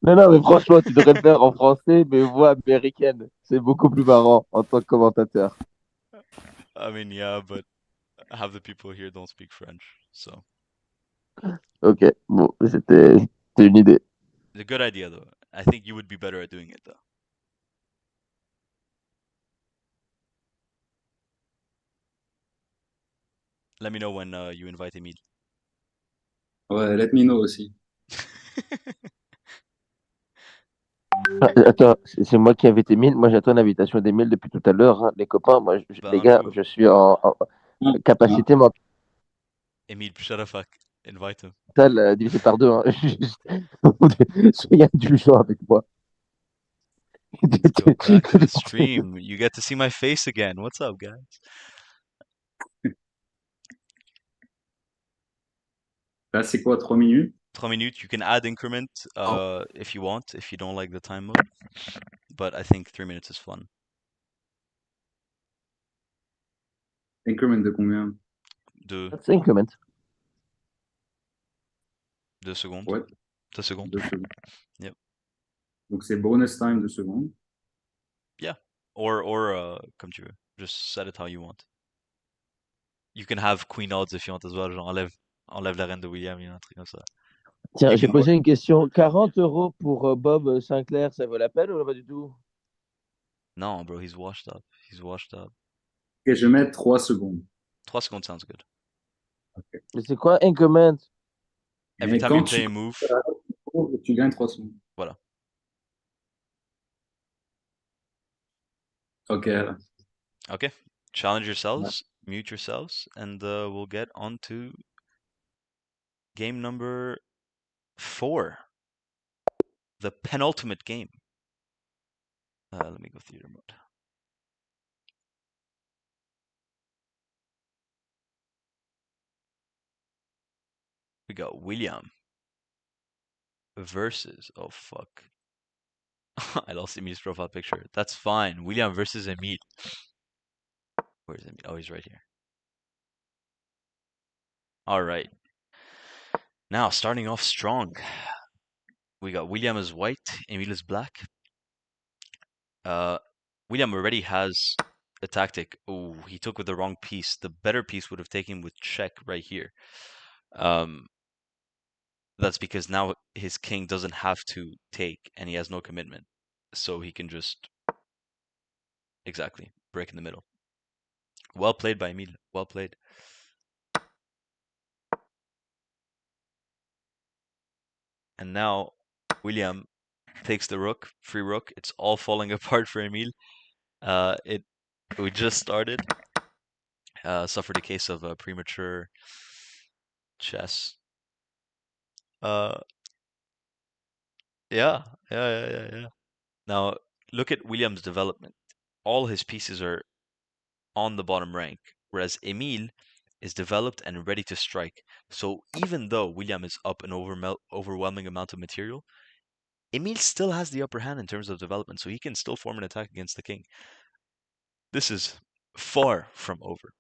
Non, non, mais franchement, tu devrais le faire en français, mais voix américaine. C'est beaucoup plus marrant en tant que commentateur. I mean, yeah, but half the people here don't speak French, so Ok, bon, c'était une idée. it's a good idea though. I think you would be better at doing it though. Let me know when you invite Emile. Ouais, let me know aussi. Attends, c'est moi qui invite Emile. Moi, j'attends l'invitation d'Emile depuis tout à l'heure, hein. Les copains, moi, les Ben, gars, je suis en Ah, ah. capacité Emile, shut invite him. mentale divisée par deux, hein. Soyez indulgents avec moi. Let's go back to the stream. You get to see my face again. What's up, guys? Là, c'est quoi, 3 minutes? 3 minutes. You can add increment if you want, if you don't like the time mode. But I think 3 minutes is fun. Increment de combien? Deux, C'est increment. 2 secondes. Ouais, 2 secondes. 2 secondes. Yep. Donc c'est bonus time 2 secondes. Yeah. Or comme tu veux. Just set it how you want. You can have queen odds if you want as well. Genre enlève la reine de William, un truc comme ça. Tiens, You j'ai can. posé une question. 40 euros pour Bob Sinclair, ça vaut la peine ou pas du tout? No, bro, he's washed up. He's washed up. Ok, je vais mettre 3 secondes. 3 secondes sounds good. Mais c'est quoi increment? Every Et time you quand play tu a move, tu gagnes 3 secondes. voilà. Ok, là. Okay. Challenge yourselves, mute yourselves, and we'll get on to game number 4. The penultimate game. Let me go theater mode. We got William versus. Oh fuck. I lost Emile's profile picture. That's fine. William versus Emile. Where's Emile? Oh, he's right here. All right. Now, starting off strong. We got William is white, Emile is black. William already has a tactic. Oh, he took with the wrong piece. The better piece would have taken with check right here. That's because now his king doesn't have to take and he has no commitment. So he can just exactly break in the middle. Well played by Emile. Well played. And now William takes the rook, free rook. It's all falling apart for Emile. We just started. Suffered a case of premature chess. Uh, yeah. Now look at William's development. All his pieces are on the bottom rank, whereas Emile is developed and ready to strike. So even though William is up an overwhelming amount of material, Emile still has the upper hand in terms of development, so he can still form an attack against the king. This is far from over.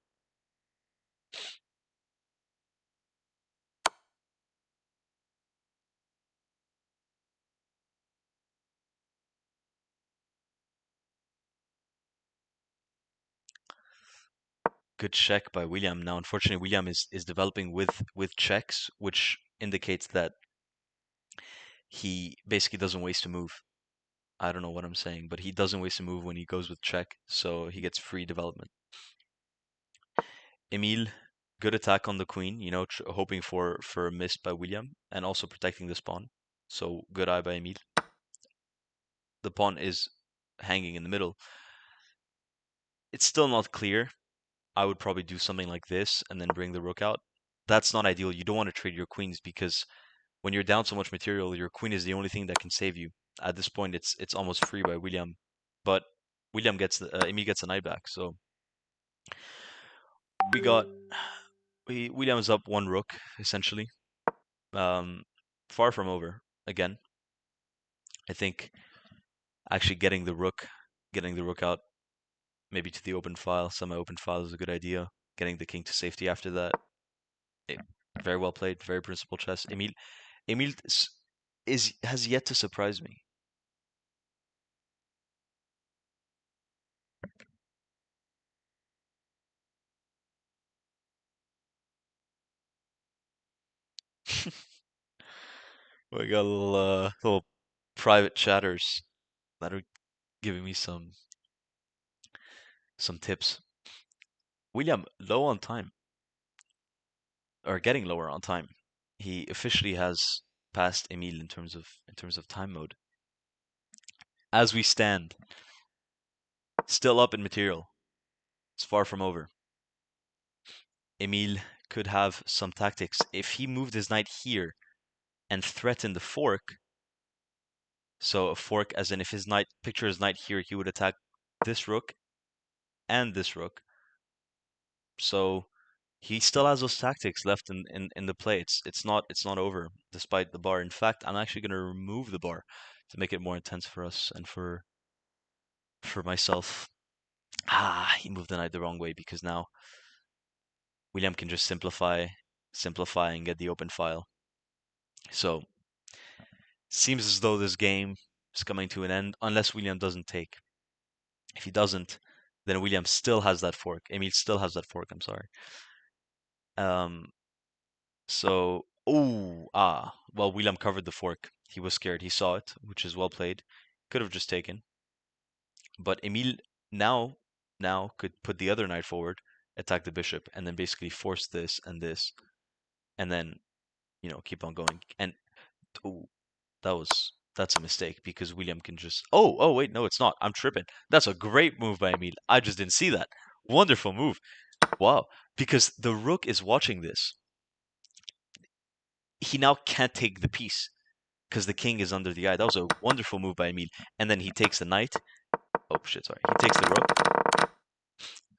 good check by William. Now, unfortunately, William is developing with checks, which indicates that he basically doesn't waste a move. I don't know what I'm saying, but he doesn't waste a move when he goes with check, so he gets free development. Emile, good attack on the queen, hoping for a miss by William and also protecting this pawn. So good eye by Emile. The pawn is hanging in the middle. It's still not clear. I would probably do something like this and then bring the rook out. That's not ideal. You don't want to trade your queens because when you're down so much material, your queen is the only thing that can save you. At this point, it's almost free by William, but William gets Emile gets the knight back. So William is up one rook essentially. Far from over again. I think actually getting the rook out, maybe to the open file, semi-open file is a good idea. Getting the king to safety after that. Very well played, very principled chess. Emile has yet to surprise me. We got a little private chatters that are giving me some tips. William low on time, or getting lower on time. He officially has passed Emile in terms of time mode. As we stand, still up in material. It's far from over. Emile could have some tactics. If he moved his knight here and threatened the fork, so a fork as in if his knight, picture his knight here, he would attack this rook and this rook. So he still has those tactics left in the play. It's not over despite the bar. In fact, I'm actually going to remove the bar to make it more intense for us and for myself. He moved the knight the wrong way because now William can just simplify and get the open file. So seems as though this game is coming to an end unless William doesn't take. If he doesn't, then William still has that fork. Emile still has that fork, I'm sorry. So, well, William covered the fork. He was scared. He saw it, which is well played. Could have just taken. But Emile now could put the other knight forward, attack the bishop, and then basically force this, and then, keep on going. And, that's a mistake because William can just, wait, no, it's not. I'm tripping. That's a great move by Emile. I just didn't see that. Wonderful move. Wow. Because the rook is watching this. He now can't take the piece because the king is under the eye. That was a wonderful move by Emile. And then he takes the knight. Oh, shit, sorry. He takes the rook.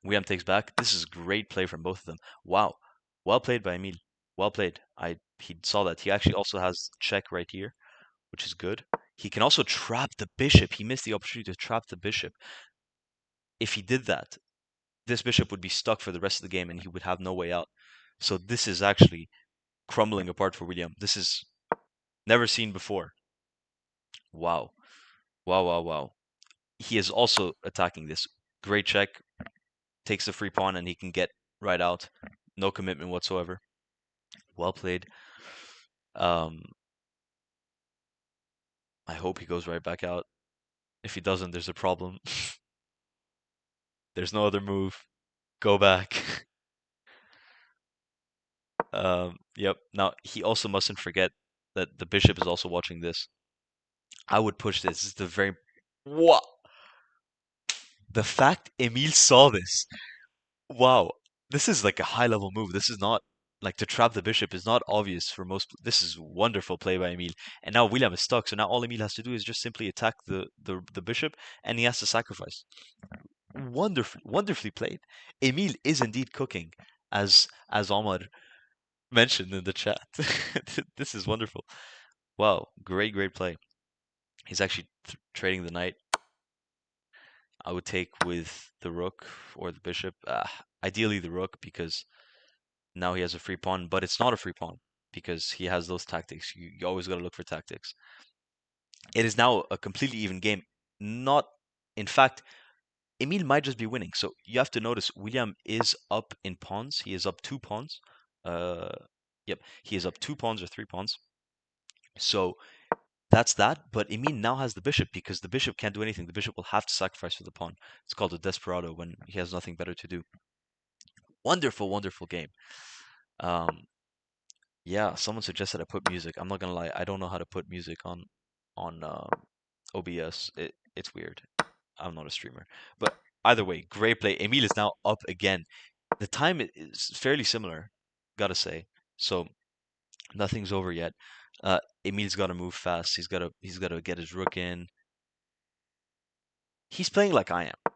William takes back. This is great play from both of them. Wow. Well played by Emile. Well played. He saw that. He actually also has check right here, which is good. He can also trap the bishop. He missed the opportunity to trap the bishop. If he did that, this bishop would be stuck for the rest of the game and he would have no way out. So this is actually crumbling apart for William. This is never seen before. Wow. Wow, wow, wow. He is also attacking this. Great check. Takes the free pawn and he can get right out. No commitment whatsoever. Well played. I hope he goes right back out. If he doesn't, there's a problem. There's no other move. Go back. Yep. Now, he also mustn't forget that the bishop is also watching this. I would push this. This is the very... What? The fact Emile saw this. Wow. This is like a high-level move. This is not... Like, to trap the bishop is not obvious for most... This is wonderful play by Emile. And now William is stuck, so now all Emile has to do is just simply attack the bishop, and he has to sacrifice. Wonderfully played. Emile is indeed cooking, as Omar mentioned in the chat. This is wonderful. Wow, great play. He's actually trading the knight. I would take with the rook or the bishop. Ideally the rook because now he has a free pawn, but it's not a free pawn because he has those tactics. You always got to look for tactics. It is now a completely even game. In fact, Emile might just be winning. So you have to notice William is up in pawns. He is up 2 pawns. Uh, yep, he is up 2 pawns or 3 pawns. So that's that. But Emile now has the bishop because the bishop can't do anything. The bishop will have to sacrifice for the pawn. It's called a desperado when he has nothing better to do. Wonderful, wonderful game. Yeah, someone suggested I put music. I'm not gonna lie, I don't know how to put music on OBS. It's weird. I'm not a streamer. But either way, great play. Emile is now up again. The time is fairly similar, gotta say. So nothing's over yet. Emile's gotta move fast. He's gotta get his rook in. He's playing like I am.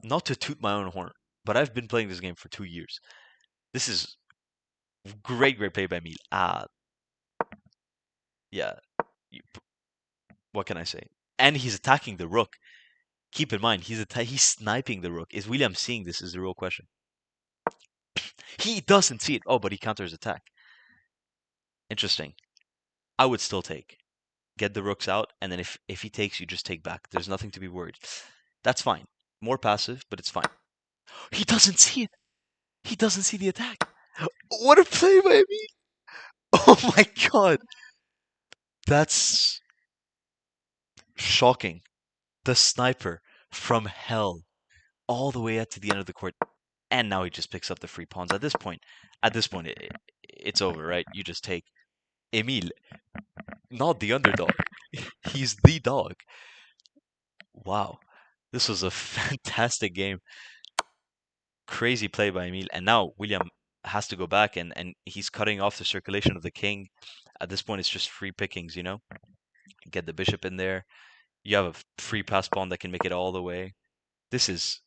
Not to toot my own horn, but I've been playing this game for 2 years. This is great, great play by Emile. Yeah. What can I say? And he's attacking the rook. Keep in mind, he's sniping the rook. Is William seeing this? Is the real question. He doesn't see it. Oh, but he counters attack. Interesting. I would still take. Get the rooks out, and then if he takes, you just take back. There's nothing to be worried. That's fine. More passive, but it's fine. He doesn't see it. He doesn't see the attack. What a play by me! Oh my god. That's shocking. The sniper from hell all the way out to the end of the court. And now he just picks up the free pawns. At this point, it's over, right? You just take Emile, not the underdog. He's the dog. Wow, this was a fantastic game. Crazy play by Emile, and now William has to go back and he's cutting off the circulation of the king. At this point, it's just free pickings, you know. Get the bishop in there. You have a free pass pawn that can make it all the way. This is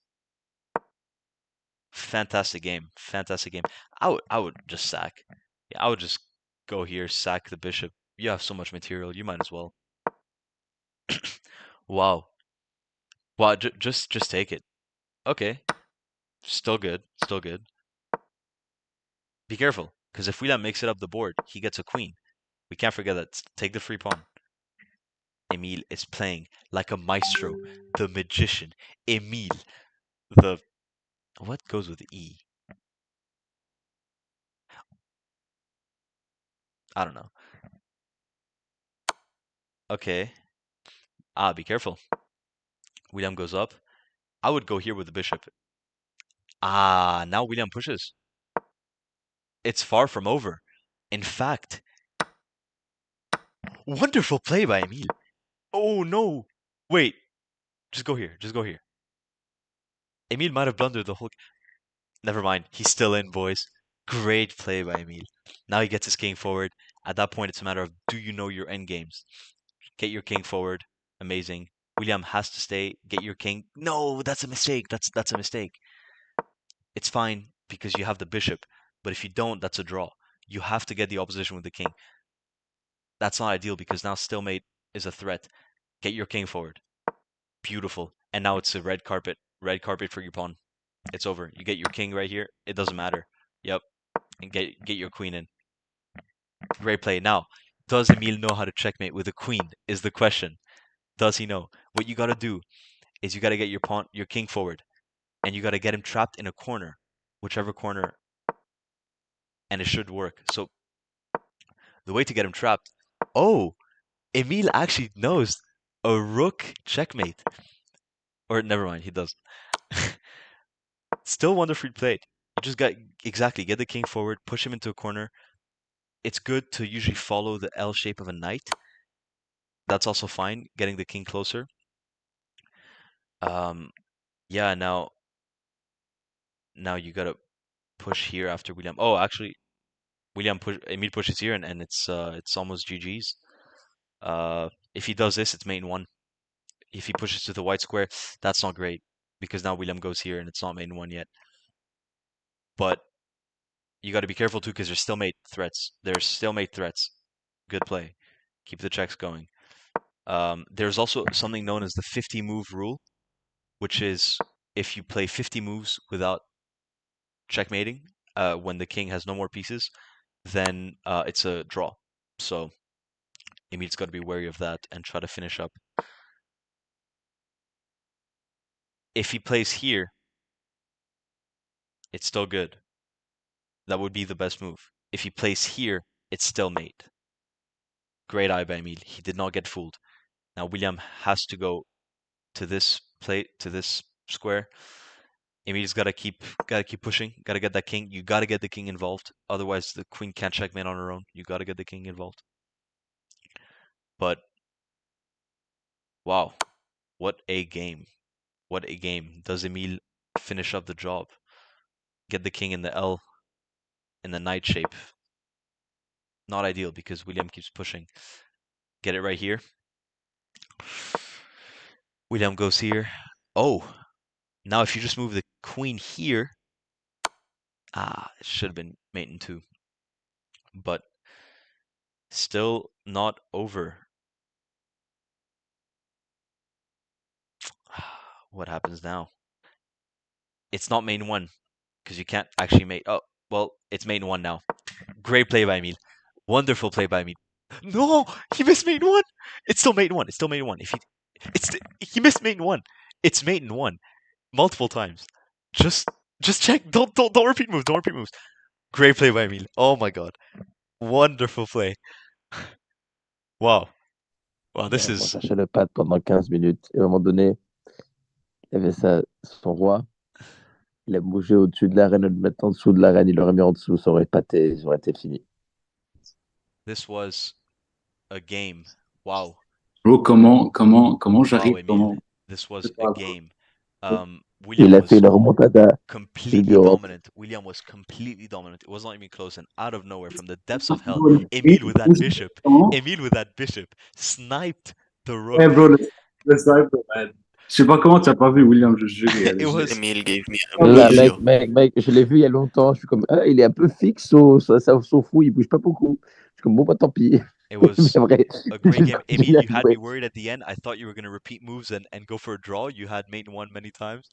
fantastic game. Fantastic game. I would just sack. Yeah, I would just go here, sack the bishop. You have so much material, you might as well. Wow. Wow, just take it. Okay. Still good. Still good. Be careful, because if William makes it up the board, he gets a queen. We can't forget that. Take the free pawn. Emile is playing like a maestro, the magician. Emile, the what goes with E? I don't know. Okay. Be careful. William goes up. I would go here with the bishop. Now William pushes. It's far from over. In fact, wonderful play by Emile. Oh no. Wait. Just go here. Just go here. Emile might have blundered the whole. Never mind. He's still in, boys. Great play by Emile. Now he gets his king forward. At that point, it's a matter of do you know your end games? Get your king forward. Amazing. William has to stay. Get your king. No, that's a mistake. That's a mistake. It's fine because you have the bishop. But if you don't, that's a draw. You have to get the opposition with the king. That's not ideal because now stalemate is a threat. Get your king forward. Beautiful. And now it's a red carpet. Red carpet for your pawn. It's over. You get your king right here. It doesn't matter. Yep. And get your queen in. Great play. Now, does Emile know how to checkmate with a queen? Is the question. Does he know? What you gotta do is you gotta get your king forward, and you gotta get him trapped in a corner, whichever corner, and it should work. So the way to get him trapped. Oh, Emile actually knows a rook checkmate. Or never mind, he doesn't. Still wonderfully played. You just got exactly get the king forward, push him into a corner. It's good to usually follow the L shape of a knight. That's also fine, getting the king closer. Yeah, now you gotta push here after William. Oh, actually, Emile pushes here, and it's almost GG's. If he does this, it's main one. If he pushes to the white square, that's not great because now William goes here, and it's not main one yet. But you got to be careful too because there's stalemate threats. There's stalemate threats. Good play. Keep the checks going. There's also something known as the 50 move rule, which is if you play 50 moves without checkmating, when the king has no more pieces, then it's a draw. So Emile's got to be wary of that and try to finish up. If he plays here, it's still good. That would be the best move. If he plays here, it's still mate. Great eye by Emile. He did not get fooled. Now William has to go to this plate, to this square. Emile's gotta keep pushing. Gotta get that king. You gotta get the king involved. Otherwise, the queen can't checkmate on her own. You gotta get the king involved. But wow, what a game! What a game! Does Emile finish up the job? Get the king in the L, in the knight shape. Not ideal because William keeps pushing. Get it right here. William goes here. Oh, now if you just move the queen here, it should have been mate in two. But still not over. What happens now? It's not main one because you can't actually mate. Oh, well, it's main one now. Great play by Emile. Wonderful play by Emile. No, he missed main one. It's still main one. It's still main one. He missed main one. It's main one multiple times. Just check. Don't repeat moves. Don't repeat moves. Great play by Emile. Oh my god, wonderful play. Wow. Wow, this On is cherchait le pad pendant 15 minutes. Et à un moment donné, il y avait son roi. Il a bougé au-dessus de l'arène, le mettre en dessous de l'arène, il l'aurait mis en dessous, ça aurait pâté, ça aurait été fini. this was a game. Wow. Bro, comment Wow, j'arrive, Emile. This was a game. Il William a fait was une remontada completely fulgurante. dominant. William was completely dominant. It was not even close, and out of nowhere, from the depths of hell, Bro, Emile with that pousse bishop. temps. Emile with that bishop sniped the rook. Ouais, bro, le sniper, man. Je sais pas comment tu as pas vu William, je jure. It was Emile gave me Ah, a bro, Là, review. mec, je l'ai vu il y a longtemps. Je suis comme, il est un peu fixe son fou, il bouge pas beaucoup. Je suis comme, bon, bah tant pis. it Mais was vrai, a great game. j'ai Emile, bien you had me joué. worried at the end. I thought you were gonna repeat moves and go for a draw. You had mate one many times.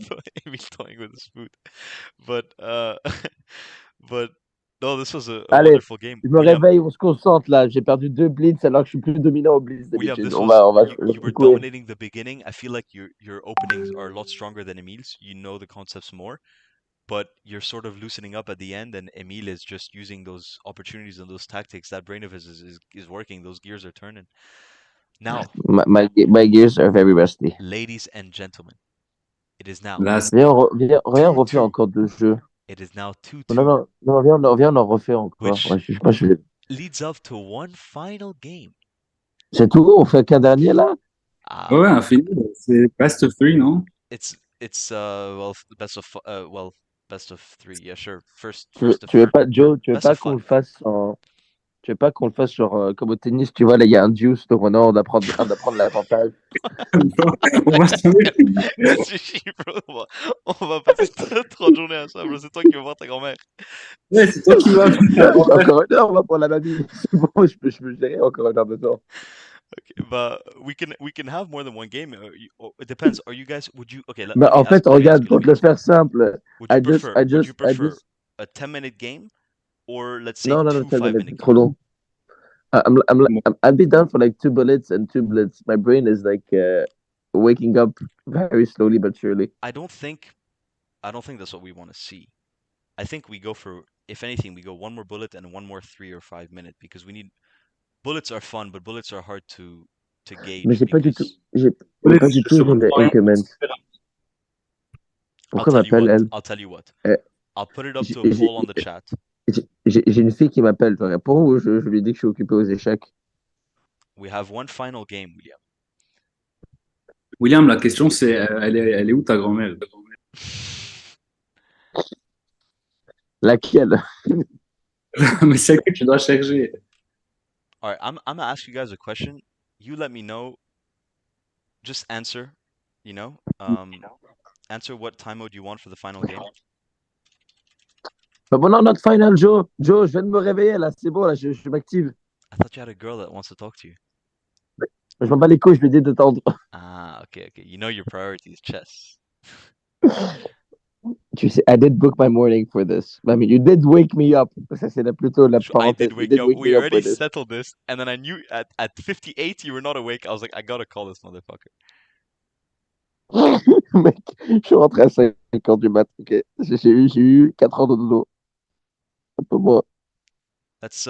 But Emile toying with the spoon. But but no, this was a Allez, wonderful game. je me réveille, on se concentre là. J'ai perdu 2 blitz alors que je suis plus dominant au blitz William, d'habitude. this was On va you were secouer. dominating the beginning. I feel like your openings are a lot stronger than Emile's. You know the concepts more, but you're sort of loosening up at the end, and Emile is just using those opportunities and those tactics. That brain of his is working. Those gears are turning. Now, My gears are very rusty. ladies and gentlemen, it is now là, Viens, on refait 2-2. encore 2 jeux. It is now Non, 2-2, viens, on en refait encore. which Ouais, je sais pas, leads up to one final game. c'est tout, on fait qu'un dernier là. ouais, infini, c'est best of three, non? It's best of three. Yeah, sure. First to Tu veux third. pas, Joe, tu veux Best pas of qu'on le five. fasse en. Tu veux pas qu'on le fasse genre comme au tennis, tu vois, là il y a un deuce, donc on doit prendre l'avantage. On va jamais finir. Qu'est-ce que tu chies, bro? On va passer 30 journées à ça, bro. C'est toi qui vas voir ta grand-mère. Ouais, c'est toi qui vas finir. J'ai encore 1 heure, on va pour la mamie. C'est bon, je peux gérer encore 1 heure de temps. Okay, but we can have more than one game. It depends. Are you guys? Would you? Okay, Mais en fait, regarde, pour te le ask you. faire simple, Would you prefer? I Would you prefer just. a 10-minute game, or let's say Non, two 10 minutes, 5-minute c'est trop games? long. I'd be down for like 2 bullets and 2 blitz. My brain is like waking up very slowly but surely. I don't think that's what we want to see. I think we go for, if anything, we go one more bullet and one more 3 or 5 minute, because we need bullets are fun, but bullets are hard to Mais gauge j'ai pas du tout, because j'ai pas du tout aimé les increments. Pourquoi m'appelle elle? I'll tell you what. Eh, I'll put it up j'ai- to a poll on the chat. J'ai une fille qui m'appelle, tu réponds ou je lui dis que je suis occupé aux échecs? We have one final game, William. William, la question c'est, elle est où ta grand-mère? Laquelle? Mais celle que tu dois chercher. All right, I'm gonna ask you guys a question. You let me know. Just answer. Answer what time mode you want for the final game. Bah bon, non, notre final, Joe. Joe, je viens de me réveiller là, c'est bon, là, je m'active. I thought you had a girl that wants to talk to you. Je m'en bats les couilles, je lui ai dit de tendre. Ah, okay. You know your priorities, chess. Tu sais, I did book my morning for this. I mean, you did wake me up. Ça, c'est plutôt la I parenthèse. did You wake did up. wake We me up for already this. settled this, and then I knew at 58 you were not awake. I was like, I gotta call this motherfucker. Mec, je suis rentré à 5 heures du mat. Ok. J'ai eu 4 heures de dodo. Un peu moins. Let's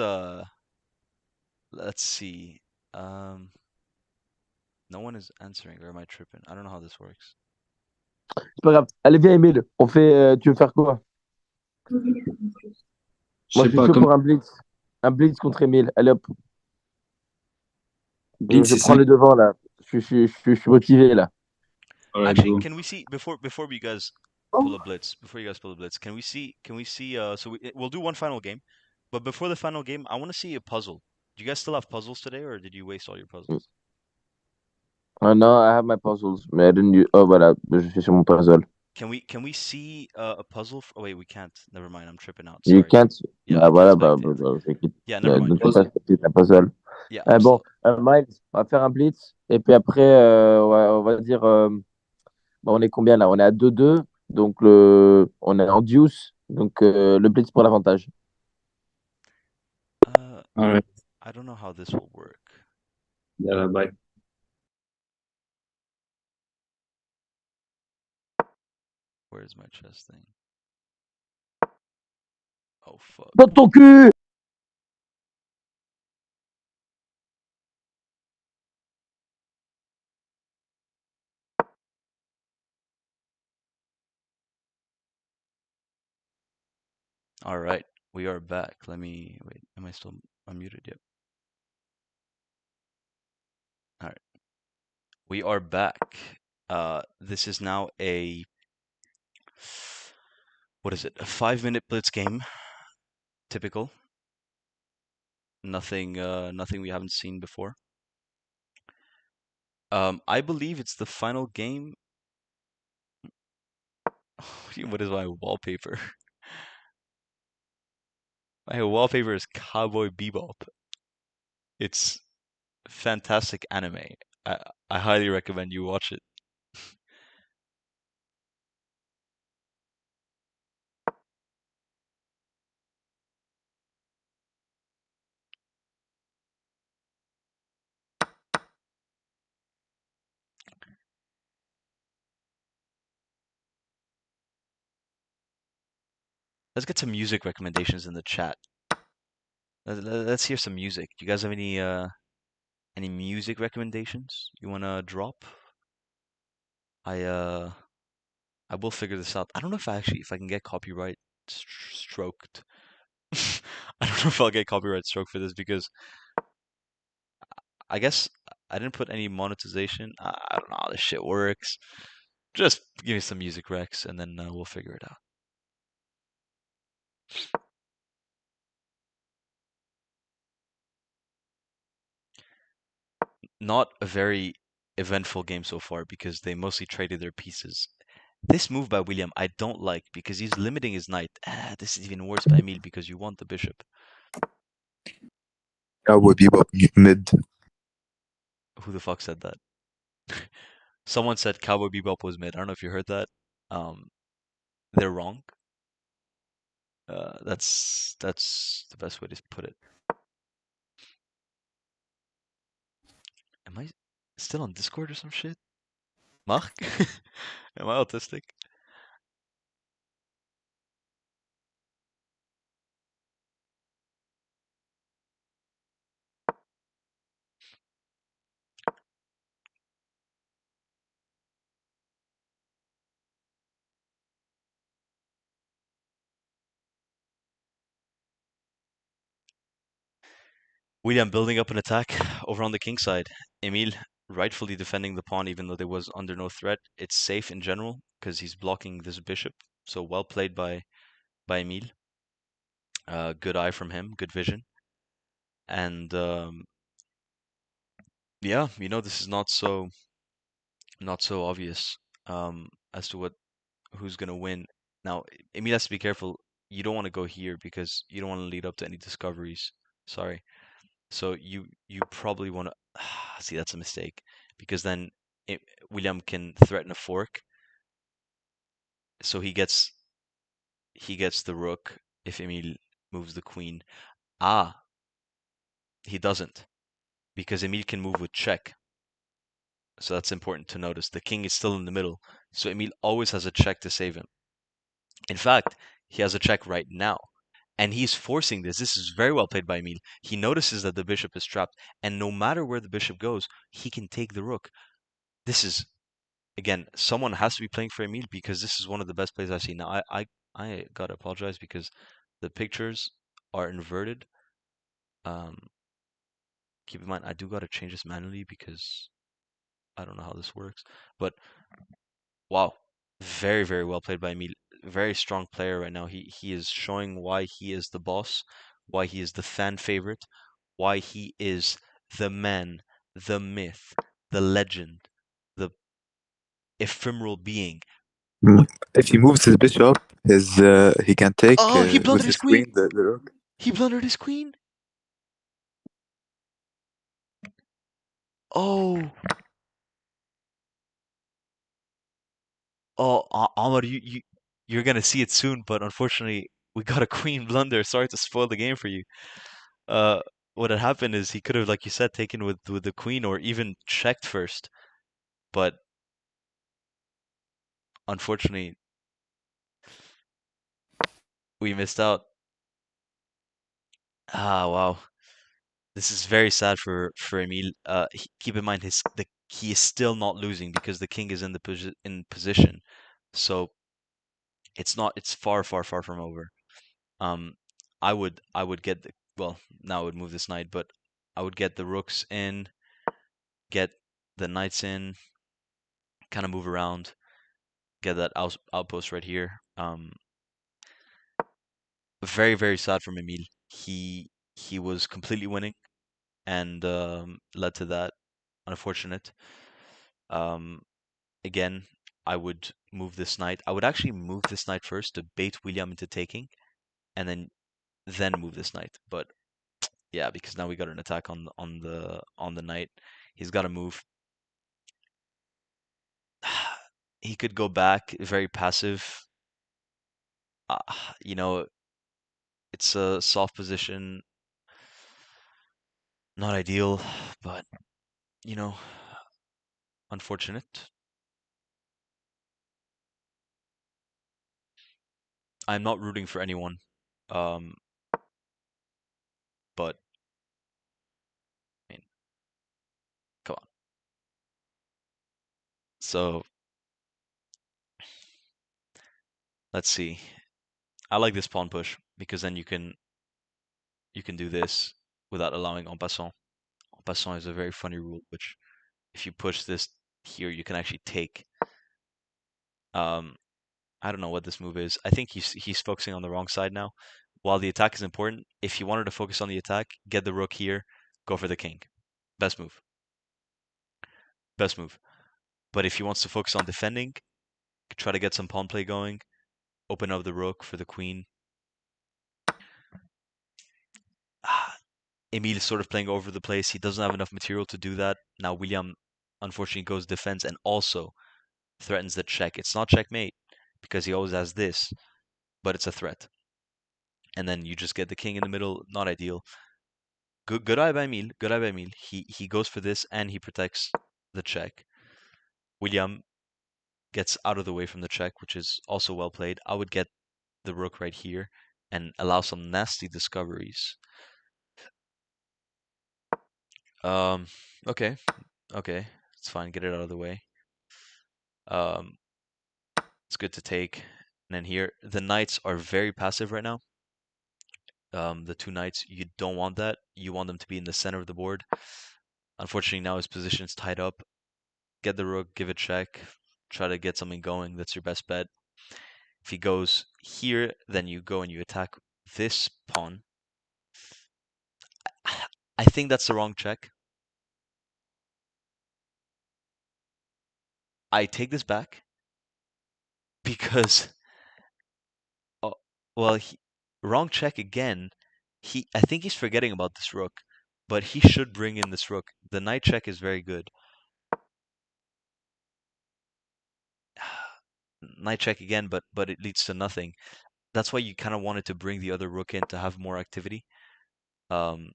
let's see. Um, no one is answering, or am I tripping? I don't know how this works. C'est pas grave. Allez, viens, Emile. On fait. Tu veux faire quoi? Je Moi, sais je suis pas, chaud comme pour un blitz. Un blitz contre Emile. Allez hop. Je, Blitz, je c'est prends 5. le devant là. Je suis motivé là. Alright, Actually, go. can we see before you guys pull a blitz? Before you guys pull a blitz, can we see? So we'll do one final game, but before the final game, I want to see a puzzle. Do you guys still have puzzles today, or did you waste all your puzzles? No, I have my puzzles. Mais I didn't use... Oh, voilà. Je suis sur mon puzzle. Can we see a puzzle? Oh wait, we can't. Never mind. I'm tripping out. You Sorry. can't. Yeah, Bah I can't voilà, bah, bah, spectate. bah, t'inquiète. Yeah, never Ne mind. te fais pas spectater ta puzzle. Yeah, I'm Bon, still. Miles, on va faire un blitz. Et puis après, on va dire. Bah, on est combien là? On est à 2-2. Donc, on est en deuce. Donc, le blitz pour l'avantage. Uh, Alright, I don't know how this will work. yeah, bye. Where's my chess thing? Oh fuck. Dans ton cul! All right, we are back. Let me wait. Am I still unmuted? Yep. All right, we are back. This is now what is it? A 5-minute blitz game. Typical. Nothing we haven't seen before. I believe it's the final game. What is my wallpaper? My wallpaper is Cowboy Bebop. It's fantastic anime. I I highly recommend you watch it. Let's get some music recommendations in the chat. Let's hear some music. Do you guys have any music recommendations you wanna drop? I uh I will figure this out. I don't know if I can get copyright stroked. I don't know if I'll get copyright stroked for this because I guess I didn't put any monetization. I don't know how this shit works. Just give me some music recs and then we'll figure it out. Not a very eventful game so far because they mostly traded their pieces. This move by William I don't like because he's limiting his knight. This is even worse by Emile because you want the bishop. Cowboy Bebop mid. Who the fuck said that? Someone said Cowboy Bebop was mid. I don't know if you heard that. They're wrong. That's the best way to put it. Am I still on Discord or some shit? Mark? Am I autistic? William building up an attack over on the king side. Emile rightfully defending the pawn even though there was under no threat. It's safe in general because he's blocking this bishop. So well played by Emile. Good eye from him, good vision. And yeah, this is not so obvious as to who's gonna win. Now, Emile has to be careful. You don't want to go here because you don't want to lead up to any discoveries. Sorry. So you probably want to see that's a mistake because then it, William can threaten a fork. So he gets the rook if Emile moves the queen. Ah, he doesn't because Emile can move with check. So that's important to notice. The king is still in the middle, so Emile always has a check to save him. In fact, he has a check right now, and he's forcing this. This is very well played by Emile. He notices that the bishop is trapped, and no matter where the bishop goes, he can take the rook. This is, again, someone has to be playing for Emile because this is one of the best plays I've seen. Now, I gotta apologize because the pictures are inverted. Keep in mind, I do gotta change this manually because I don't know how this works. But wow, very, very well played by Emile. Very strong player right now. He is showing why he is the boss, why he is the fan favorite, why he is the man, the myth, the legend, the ephemeral being. Mm. If he moves his bishop, he can take Oh, he with blundered his his queen. queen the rook. He blundered his queen. Oh, oh, Amar, you're gonna see it soon, but unfortunately, we got a queen blunder. Sorry to spoil the game for you. Uh, what had happened is he could have, like you said, taken with the queen or even checked first, but unfortunately, we missed out. Ah, wow. This is very sad for Emile. Keep in mind he is still not losing because the king is in the in position, so it's far far far from over. Um, I would get the well now I would move this knight, but I would get the rooks in, get the knights in, kind of move around, get that outpost right here. Very very sad from Emile. He was completely winning and led to that. Unfortunate. Um, Again, I would move this knight. I would actually move this knight first to bait William into taking, and then move this knight. But yeah, because now we got an attack on the knight. He's got to move. He could go back, very passive. Uh, you know, it's a soft position, not ideal, but you know, unfortunate. I'm not rooting for anyone, um, but I mean, come on. So let's see. I like this pawn push because then you can do this without allowing en passant. En passant is a very funny rule, which if you push this here, you can actually take. Um, I don't know what this move is. I think he's focusing on the wrong side now. While the attack is important, if he wanted to focus on the attack, get the rook here, go for the king. Best move. Best move. But if he wants to focus on defending, try to get some pawn play going, open up the rook for the queen. Emile is sort of playing over the place. He doesn't have enough material to do that. Now William unfortunately goes defense and also threatens the check. It's not checkmate because he always has this, but it's a threat. And then you just get the king in the middle. Not ideal. Good eye by Emile. Good eye by Emile. He goes for this and he protects the check. William gets out of the way from the check, which is also well played. I would get the rook right here and allow some nasty discoveries. Um, okay, okay, it's fine. Get it out of the way. Um, it's good to take. And then here, the knights are very passive right now. The two knights, you don't want that. You want them to be in the center of the board. Unfortunately, now his position is tied up. Get the rook, give it check, try to get something going. That's your best bet. If he goes here, then you go and you attack this pawn. I think that's the wrong check. I take this back because, oh, well, wrong check again. I think he's forgetting about this rook, but he should bring in this rook. The knight check is very good. Knight check again, but it leads to nothing. That's why you kind of wanted to bring the other rook in to have more activity. Um,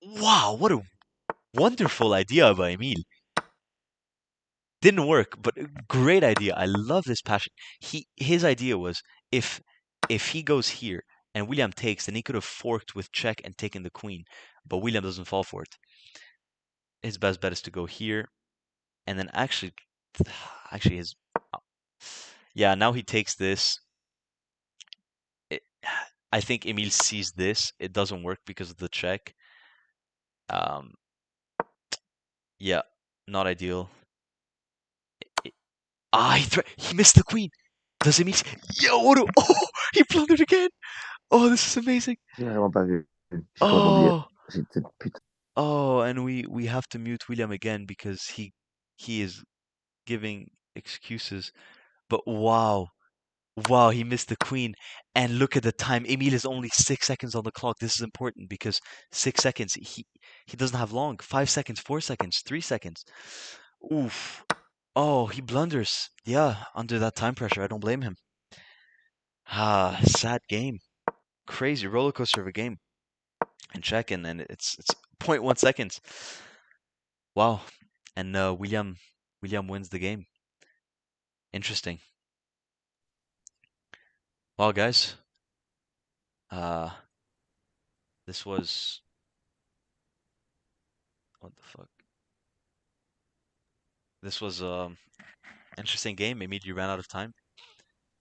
wow, what a wonderful idea by Emile. Didn't work, but great idea. I love this passion. His idea was if he goes here and William takes, then he could have forked with check and taken the queen, but William doesn't fall for it. His best bet is to go here, and then actually his yeah. Now he takes this. It, I think Emile sees this. It doesn't work because of the check. Yeah, not ideal. He missed the queen. Does Emile? Yo, oh, he blundered again. Oh, this is amazing. J'ai vraiment pas vu. J'ai complètement oublié. Oh, Putain. oh, and we have to mute William again because he is giving excuses. But wow, he missed the queen. And look at the time. Emile is only 6 seconds on the clock. This is important because 6 seconds. He doesn't have long. 5 seconds, 4 seconds, 3 seconds. Oof. Oh, he blunders. Yeah, under that time pressure, I don't blame him. Ah, sad game. Crazy roller coaster of a game. And check, and then it's 0.1 seconds. Wow. And William wins the game. Interesting. Well, guys, this was what the fuck? This was interesting game. Maybe you ran out of time.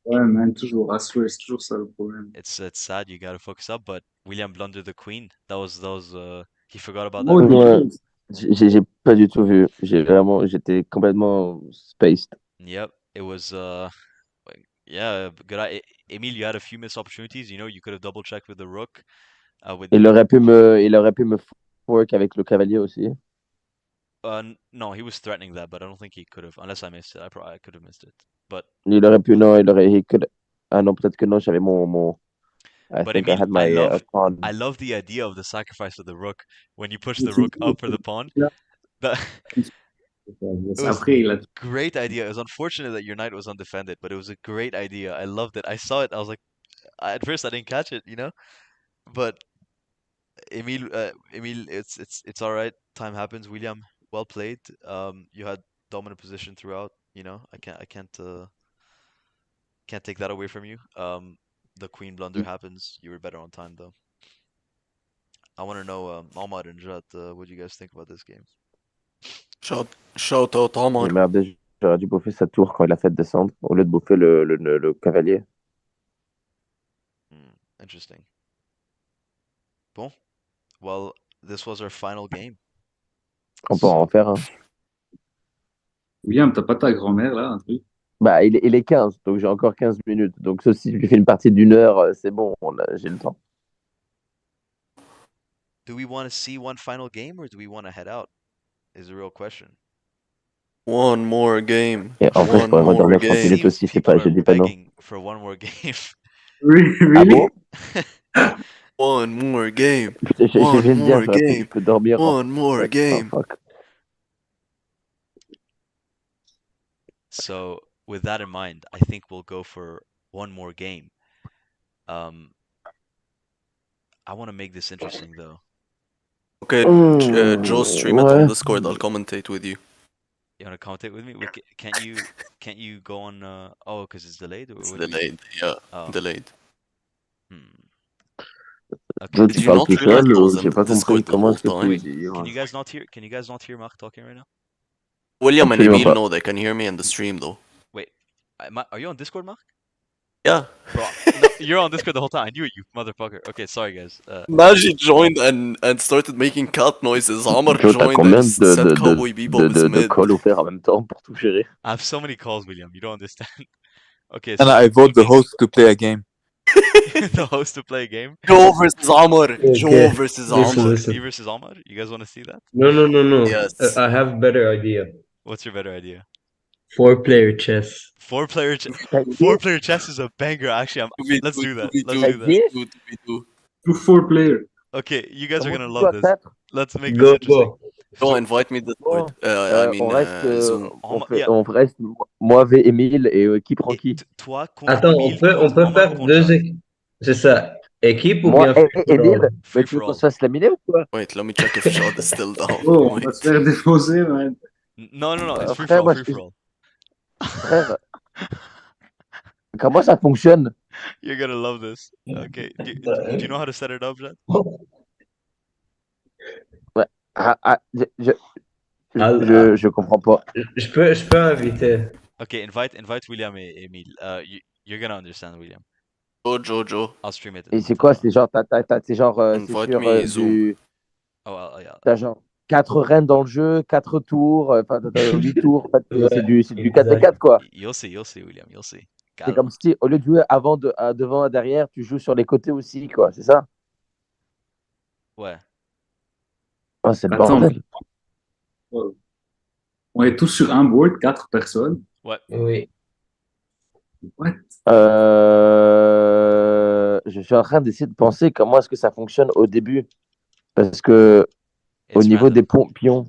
Ouais, man, toujours. I swear, c'est toujours ça le problème. It's sad. You gotta focus up, but William blundered the queen. That was he forgot about Moi, that. Ouais, j'ai pas du tout vu. J'étais complètement spaced. Yep, it was yeah, good. Emile, you had a few missed opportunities. You know, you could have double checked with the rook. Il aurait pu me fork avec le cavalier aussi. No, he was threatening that, but I don't think he could have, unless I missed it. I could have missed it, but Il aurait pu, non, he could. Ah non, peut-être que non, j'avais mon. I but think I Emile, had my pawn. I love the idea of the sacrifice of the rook when you push the rook up for the pawn. That it was Après, il a great idea. It was unfortunate that your knight was undefended, but it was a great idea. I loved it. I saw it. I was like, at first I didn't catch it, you know, but Emile, it's all right. Time happens. William, well played. You had dominant position throughout. You know, I can't take that away from you. The queen blunder happens. You were better on time though. I want to know, Ahmad and Jat, what do you guys think about this game? Shout out Omar. J'ai merdé, j'aurais dû bouffer sa tour quand il a fait descendre, au lieu de bouffer le cavalier. Interesting. Bon. Well, this was our final game. On peut en faire un. William, t'as pas ta grand-mère là, un truc? Bah, il est 15, donc j'ai encore 15 minutes. Donc, si je lui fais une partie d'1 heure, c'est bon, j'ai le temps. Do we want to see one final game or do we want to head out? Is the real question. One more game. Et en vrai, je pourrais redormir 30 minutes aussi, c'est pas, je dis pas non. For one more game. Ah Really? bon? One more game. Putain, j'ai One viens de dire, more game. je peux dormir. One more game. Oh, fuck. So, with that in mind, I think we'll go for one more game. I want to make this interesting though. Okay, Joe, stream it on Discord. I'll commentate with you. You want to commentate with me? Can't you go on? Oh, because it's delayed. Or It's what do you- delayed. Yeah, Oh. delayed. Okay. Toi, Did tu you parles not tout realize seul I ou was j'ai in pas the compris Discord the comment whole est-ce que time? Can you guys not hear? Can you guys not hear Mark talking right now? William and Absolument Emile pas. know they can hear me in the stream though. Wait, are you on Discord, Mark? Yeah. Bro, no, you're on Discord the whole time. I knew it, you motherfucker. Okay, sorry guys. Najee joined and started making cat noises. Omar Joe, t'as joined combien and said Cowboy Bebop is de mid. calls offerts en même temps pour tout gérer? I have so many calls, William. You don't understand. Okay, And so I vote the host to play a game. the host to play a game. Joe versus Omar. Okay. Joe versus Listen, Omar. listen. Me versus Almar. You guys want to see that? No. Yes. I have better idea. What's your better idea? 4-player chess. Four-player chess is a banger. Actually, let's do that. Let's do that. 2v2. 4-player. Okay, you guys are Comment gonna tu love joues this. à 4? Let's make this Go, interesting. go. Don't invite me Discord. I mean on reste, Zoom. Yeah. on reste moi v Emile et qui prend Et qui? toi contre Attends, Emile, on contre peut Omar, faire contre deux Jad. équipes. C'est ça. Équipe ou Moi bien et Emile, mais Free tu veux for qu'on all. se fasse laminer ou quoi? Wait, let me check if Shad is still down. Oh, on va Wait. se faire déposer, man. No, it's free for Frère, all, moi, free for all. frère, comment ça fonctionne? You're gonna love this. Okay, do you know how to set it up, Jad? Ouais. Ah, Je comprends pas. je peux inviter. Okay, invite William et Emile. You're gonna understand, William. Joe. I'll stream it Et in c'est quoi? tomorrow. C'est genre, c'est genre, c'est Invite sur me Zoom. Yeah. t'as genre 4 reines dans le jeu, 4 tours, enfin, t'as 8 tours. En fait, c'est Ouais, du 4v4, quoi. You'll see, William. You'll see. C'est comme si, au lieu de jouer devant et derrière, tu joues sur les côtés aussi, quoi. C'est ça? Ouais. Oh, c'est le Attends, bordel. on est tous sur un board, 4 personnes. Ouais. oui. What? Je suis en train d'essayer de penser comment est-ce que ça fonctionne au début. Parce que au It's niveau random. des pions.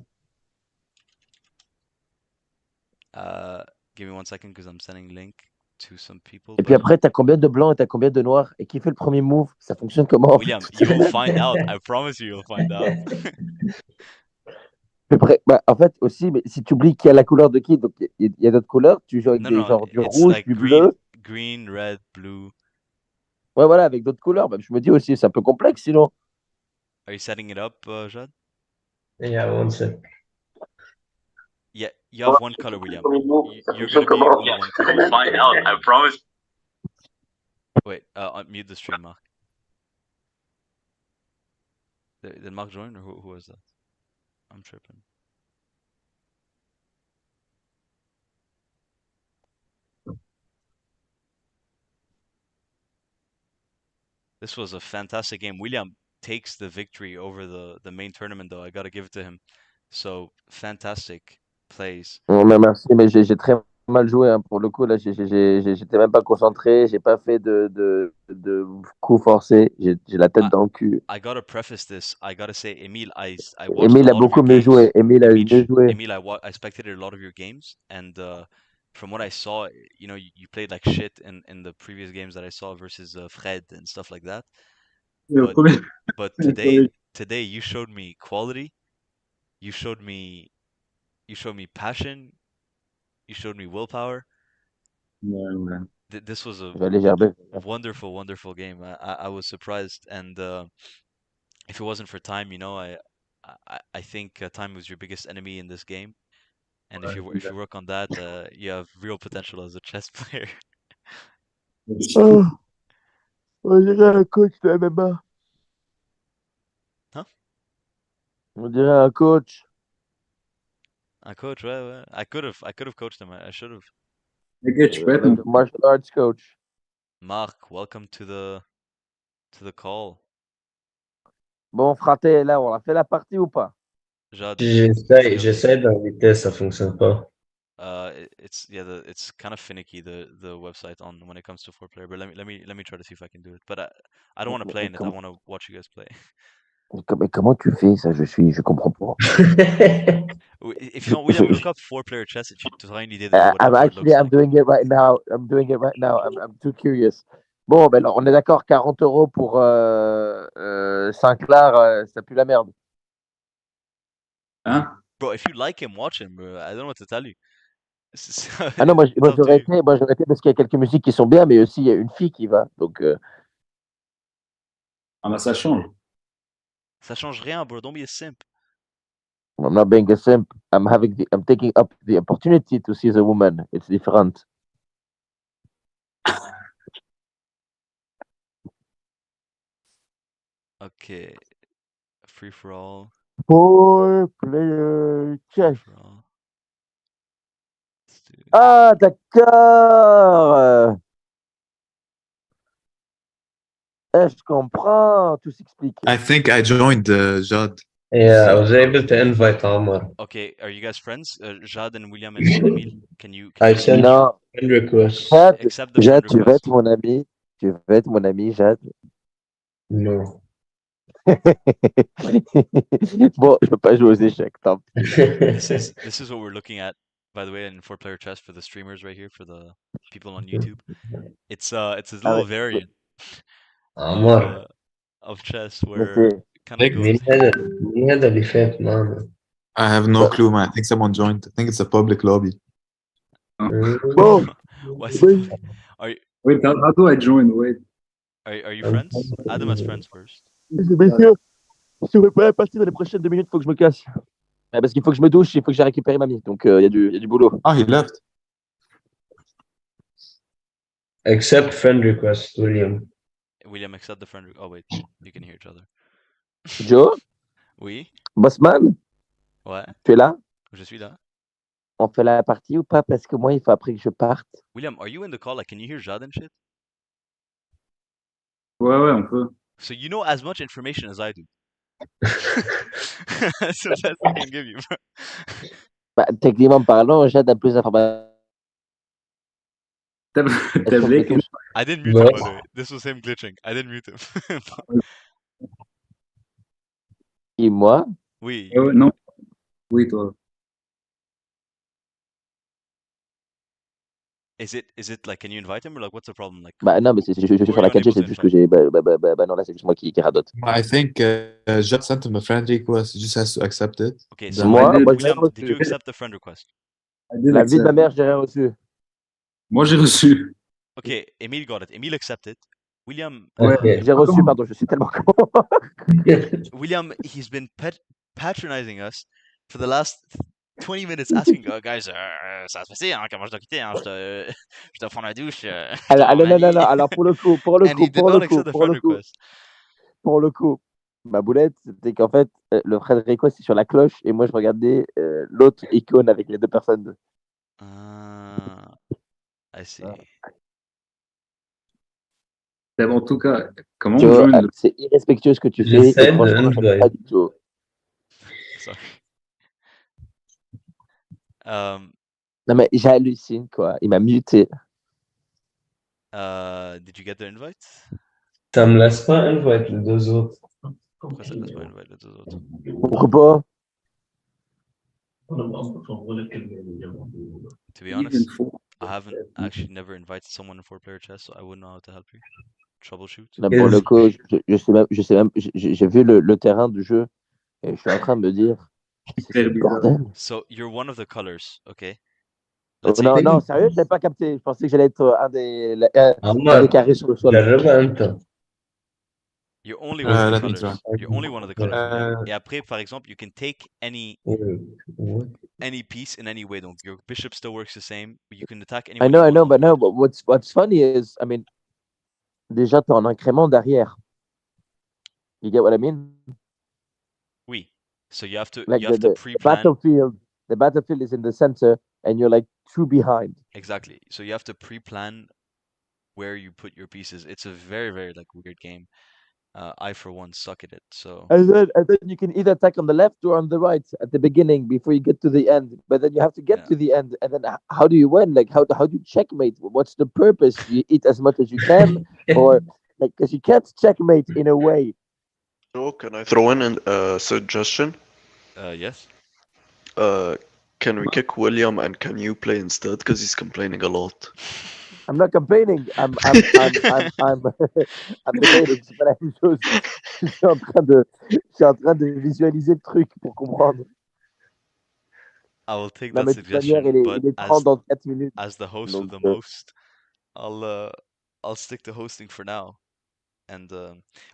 Give me 1 second because I'm sending link to some people. Et puis après, t'as combien de blancs et t'as combien de noirs? Et qui fait le premier move? Ça fonctionne comment? William, you'll find out. I promise you'll find out. Bah, en fait, aussi, mais si tu oublies qu'il y a la couleur de qui, donc il y a d'autres couleurs, tu joues avec No, des no, genres du it's rouge, like du bleu. green, red, blue. Ouais, voilà, avec d'autres couleurs. Bah, je me dis aussi, c'est un peu complexe sinon. Are you setting it up, Jad? Yeah, one sec. Yeah, you have one color, William. You're gonna be with one color. Find out, I promise. Wait, mute the stream, Mark. Did Mark join or who was that? I'm tripping. This was a fantastic game. William takes the victory over the main tournament, though. I gotta give it to him. So fantastic plays. Non, mais merci, mais j'ai très mal joué hein, pour le coup. Là, j'étais même pas concentré. J'ai pas fait de coups forcés. J'ai la tête dans le cul. I gotta preface this. I gotta say, Emile, I watched a Emile a lot of your beaucoup mieux games. joué. Emile a mieux joué. Emile, I spectated a lot of your games, and from what I saw, you know, you played like shit in the previous games that I saw versus Fred and stuff like that. But today you showed me quality. You showed me passion. You showed me willpower. Ouais. This was a Je vais aller gerber. wonderful game. I was surprised, and if it wasn't for time, you know, I think time was your biggest enemy in this game. And if you work on that, you have real potential as a chess player. Oh, on dirait un coach de MMA. Huh? On dirait un coach. Un coach, ouais. I could have coached him. I should have. Ok, tu peux être mon Martial arts coach. Mark, welcome to the call. Bon, fraté, là, on a fait la partie ou pas? Jad, J'essaie d'inviter, ça fonctionne pas. it's kind of finicky the website on when it comes to 4-player. But let me try to see if I can do it. But I don't want to play in it. I want to watch you guys play. Mais comment tu fais ça? Je comprends pas. If you want, William, look up 4-player chess. If you try une idée de what I'm the board actually, looks I'm like. doing it right now. I'm too curious. Bon, ben, on est d'accord, 40 € pour Sinclair, ça pue la merde. Hein? Bro, if you like him, watch him, bro. I don't know what to tell you. Ah non, It's up to j'aurais you. été parce qu'il y a quelques musiques qui sont bien, mais aussi il y a une fille qui va. Donc, Ah, bah, ça change. Ça change rien, bro. Don't be a simp. I'm not being a simp. I'm taking up the opportunity to see the woman. It's different. Okay. Free for all. 4-player chess. For all. Let's do it. Ah, d'accord. Je comprends. Tout s'explique. I think I joined Jad. Yeah, I was able to invite Omar. Okay, are you guys friends? Jad and William and Emile? Can you I sent Non, friend request. accept the Jade, friend tu veux request? être mon ami? Tu veux être mon ami, Jade? No. Bon, je peux pas jouer aux échecs. Tant pis. This is what we're looking at, by the way, in 4-player chess for the streamers right here, for the people on YouTube. It's a little variant Omar. of chess Mais where it kind of Like goes. مين هذا اللي فات معنا؟ I have no clue, man. I think someone joined. I think it's a public lobby. Bon, Why is oui. it- Are you Wait, how do I join? Wait. are you friends? Add them as friends first. Messieurs, si vous voulez pas partir dans les prochaines 2 minutes, il faut que je me casse. Parce qu'il faut que je me douche, il faut que j'ai récupéré mamie. Donc, il y a du boulot. Ah, he left. Accept friend request, William. William, accept the friend. Oh wait, you can hear each other. Joe, Oui. Bossman, Ouais. tu es là? Je suis là. On fait la partie ou pas? Parce que moi, il faut après que je parte. William, are you in the call? Like, can you hear Jad and shit? Ouais, on peut. So you know as much information as I do. That's the best I can give you, bro. Bah, techniquement parlant, Jade a plus d'informations. T'as Blake? I didn't mute him, by the way. This was him glitching. I didn't mute him. Et moi? Oui. Ouais, non. Oui, toi. Is it like, can you invite him or like what's the problem? Like, Bah non, mais je suis Who sur are la you 4G, unable c'est to juste que invite? j'ai. Bah non, là, c'est juste moi qui radote. I think Jad sent him a friend request. He just has to accept it. okay, Then so Moi, I did. moi, j'ai rien William, did you reçu. accept the friend request? I did La vie de ma accept. mère, j'ai rien reçu. Moi, j'ai reçu. Okay, Emile got it. Emile accepted. William, Okay. J'ai reçu, pardon, je suis tellement con. William, he's been patronizing us for the last 20 minutes, asking, guys, ça va se passer, hein, comment je dois quitter, hein, je dois prendre la douche, je dois Alors, avoir mon non, ami. alors pour le coup, And he did not accept the friend request. pour le coup, ma boulette, c'était qu'en fait, le friend request, c'est sur la cloche, et moi, je regardais l'autre icône avec les deux personnes. I see. En tout cas, comment on Joe, join c'est irrespectueux ce que tu fais, J'essaie et franchement, de j'aime invite. pas du tout. Sorry. Non, mais j'hallucine, quoi. Il m'a muté. Did you get the invite? Ça me laisse pas invite les deux autres. Pourquoi ça te laisse pas invite les deux autres? Pourquoi pas? To be honest, I haven't actually never invited someone in 4-player chess, so I wouldn't know how to help you. Troubleshoot. Non, pour le coup, je sais même, j'ai vu le terrain du jeu, et je suis en train de me dire, c'est le bordel. So you're one of the colors, okay? Non, sérieux, je l'avais pas capté. Je pensais que j'allais être un des carrés sur le sol. جربها انت. You're only one of the let me colors. try. You're only one of the colors, William. Et après, par exemple, you can take any piece in any way. Donc, your bishop still works the same. You can attack anyone. I know, but what's funny is, I mean, déjà, t'es en incrément derrière. You get what I mean? Oui. So you have to Like to pre-plan. The battlefield is in the center, and you're like 2 behind. Exactly. So you have to pre-plan where you put your pieces. It's a very, very like weird game. I for one suck at it. So And then you can either attack on the left or on the right at the beginning before you get to the end. But then you have to get to the end, and then how do you win? Like how do you checkmate? What's the purpose? You eat as much as you can, or like because you can't checkmate in a way. So can I throw in a suggestion? Yes. Can we kick William and can you play instead? Because he's complaining a lot. I'm not complaining. I'm debating. C'est pas la même chose. Je suis en train de visualiser le truc pour comprendre. I will take Non, that mais de toute suggestion, manière, but il est 30 dans 4 minutes. as the host Donc, with the most, I'll stick to hosting for now. And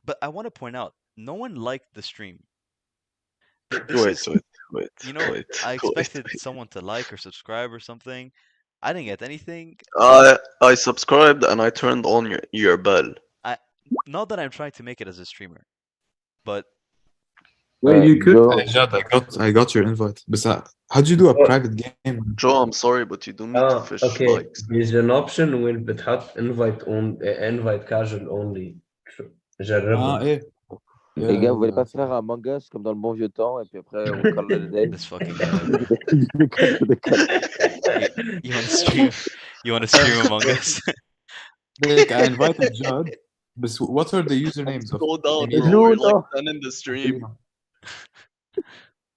but I want to point out, no one liked the stream. Wait. You know, I expected someone to like or subscribe or something. I didn't get anything. I subscribed and I turned on your bell. Not that I'm trying to make it as a streamer, but Wait, you could. Joe, Jad, I got your invite. But how'd you do a private game? Joe, I'm sorry, but you don't need to fish okay. likes. There's an option when بتحط invite casual only. جربها. ايه. les gars, vous voulez pas faire un Among Us comme dans le bon vieux temps et puis après on call it a day? this fucking guy, bro. Je déconne. You want to stream? You want to stream Among Us? Like, I invited Jad. But what are the usernames of Go down, Emile? bro. You're no. like 10 in the stream.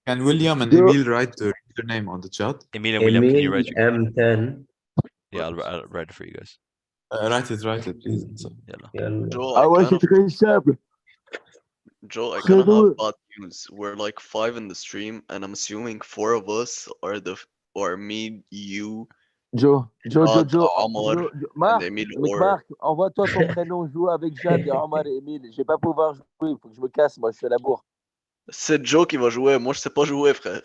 Can William and Joe. Emile write the username on the chat? Emile and William, can you write? M10. Yeah, I'll write it for you guys. Write it, please. Yalla. يلا. Joe, Ah ouais, I c'est très simple. Joe, I kind of have Frérot, bad news. We're like 5 in the stream, and I'm assuming 4 of us are or me, you, Joe, Jad, Omar, and Marc, Emile, mec or Marc, envoie-toi ton prénom, joue avec Jad et Omar et Emile. Je vais pas pouvoir jouer, il faut que je me casse, moi je suis à la bourre. c'est Joe qui va jouer. Moi, je sais pas jouer, frère.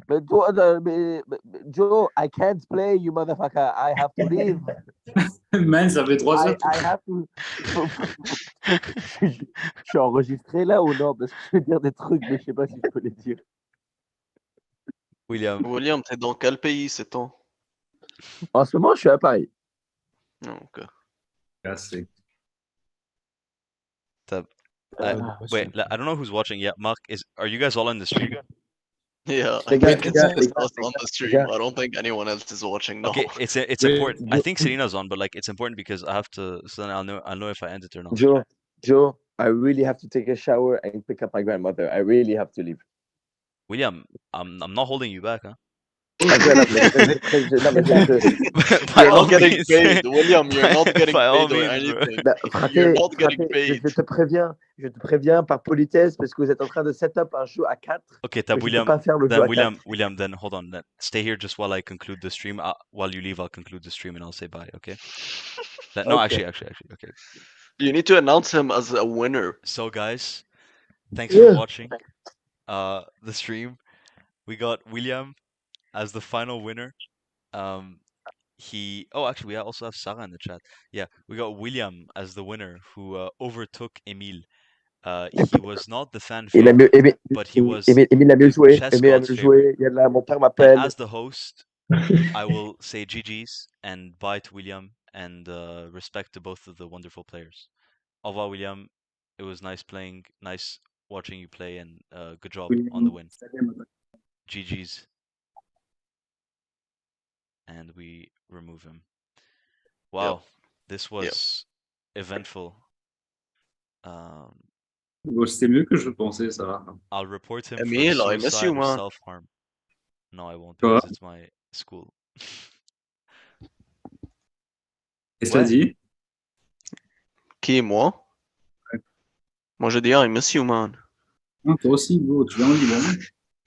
Mais toi, Joe, I can't play, you motherfucker. I have to leave. Man, ça fait 3 heures. I have to. Je suis enregistré là ou non? Parce que je vais dire des trucs, mais je sais pas si je peux les dire. William, William, t'es dans quel pays, c'est ton? En ce moment, je suis à Paris. Non, ok. Cassé. wait, I don't know who's watching. Yeah, Mark, are you guys all in the stream? Yeah, I Les gars, think les it's gars, just les us gars, on the les stream. gars. I don't think anyone else is watching now. Okay, it's Wait, important. I Joe, think Selena's on, but like it's important because I have to. So then I'll know if I end it or not. Joe, I really have to take a shower and pick up my grandmother. I really have to leave. William, I'm not holding you back, huh? Ok, non, mais By You're all not getting means, paid, William. You're not getting by all paid or means, bro. anything. You're fraté, not getting fraté, paid. je te préviens par politesse parce que vous êtes en train de set up un jeu à 4. Okay, Je peux William, pas faire le jeu à 4. William, then hold on. Then stay here just while I conclude the stream. While you leave, I'll conclude the stream and I'll say bye. Okay? No, Okay. actually, okay. You need to announce him as a winner. So guys, thanks for watching the stream. We got William as the final winner. Actually, we also have Sarah in the chat. Yeah, we got William as the winner who overtook Emile. He was not the fan favorite, but he was Emile a mieux the joué. chess Emile a god's mieux favorite. joué. Il y a là, mon père And m'appelle. as the host, I will say GG's and bye to William and respect to both of the wonderful players. Au revoir, William. It was nice playing, nice watching you play, and good job on the win. GG's. And we remove him. Wow, this was eventful. C'était mieux que je pensais, ça. I'll report him Emile, for I miss suicide you, or man. self-harm. No, I won't Quoi? because it's my school. Qu'est-ce que t'as dit? Qui, moi? Ouais. Moi, je dis, I miss you, man. Non, toi aussi, bro. Tu viens au Liban?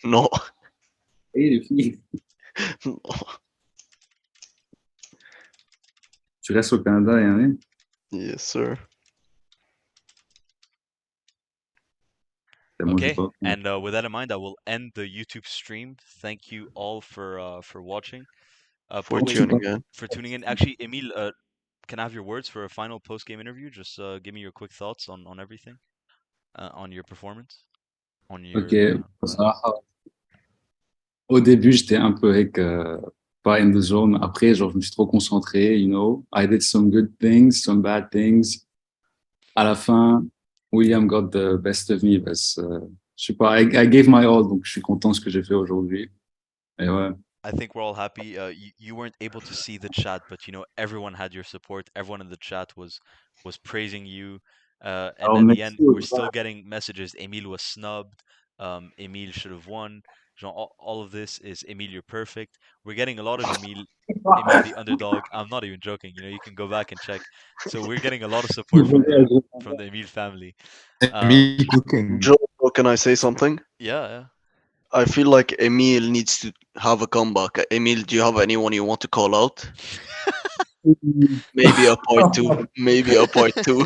Non. Et les filles. Non. Tu restes au Canada et en est? Yes, sir. Okay, and with that in mind, I will end the YouTube stream. Thank you all for watching. For tuning in. For tuning in. Actually, Emile, can I have your words for a final post-game interview? Just give me your quick thoughts on everything, on your performance, on your. Ok. Au début, j'étais un peu pas in the zone. Après, genre, je me suis trop concentré, you know. I did some good things, some bad things. À la fin, William got the best of me. Parce, je sais pas, I gave my all, donc je suis content de ce que j'ai fait aujourd'hui. Et ouais. I think we're all happy. You weren't able to see the chat, but you know everyone had your support. Everyone in the chat was praising you. And at the end, we're still getting messages. Emile was snubbed. Emile should have won. All of this is Emile, you're perfect. We're getting a lot of Emile the underdog. I'm not even joking. You know, you can go back and check. So we're getting a lot of support from the Emile family. Emile cooking. Joe, can I say something? Yeah. I feel like Emile needs to have a comeback. Emile, do you have anyone you want to call out? Maybe a part two. Maybe a part two.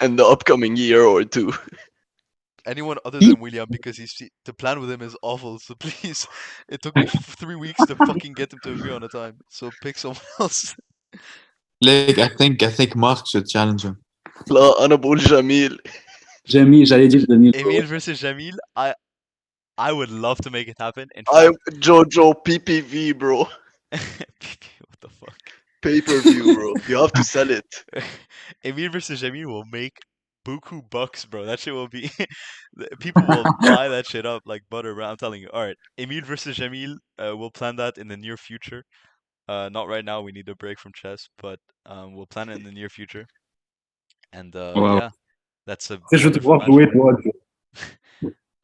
In the upcoming year or two. Anyone other than William, because the plan with him is awful. So please, it took me 3 weeks to fucking get him to agree on a time. So pick someone else. Like, I think Mark should challenge him. لا أنا بقول جميل. Jamil, j'allais dire Jamil. Emile versus Jamil. I would love to make it happen. In fact, Jojo PPV, bro. What the fuck? Pay-per-view, bro. You have to sell it. Emile versus Jamil will make buku bucks, bro. That shit will be. People will buy that shit up like butter, bro. I'm telling you. All right, Emile versus Jamil. We'll plan that in the near future. Not right now. We need a break from chess, but we'll plan it in the near future. And yeah, that's a wonderful match.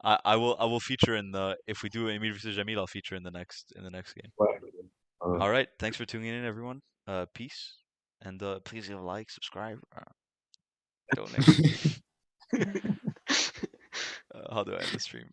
I will feature in the if we do Emile versus Jamil, I'll feature in the next game. All right, thanks for tuning in, everyone. Peace, and please give a like, subscribe, donate. how do I end the stream?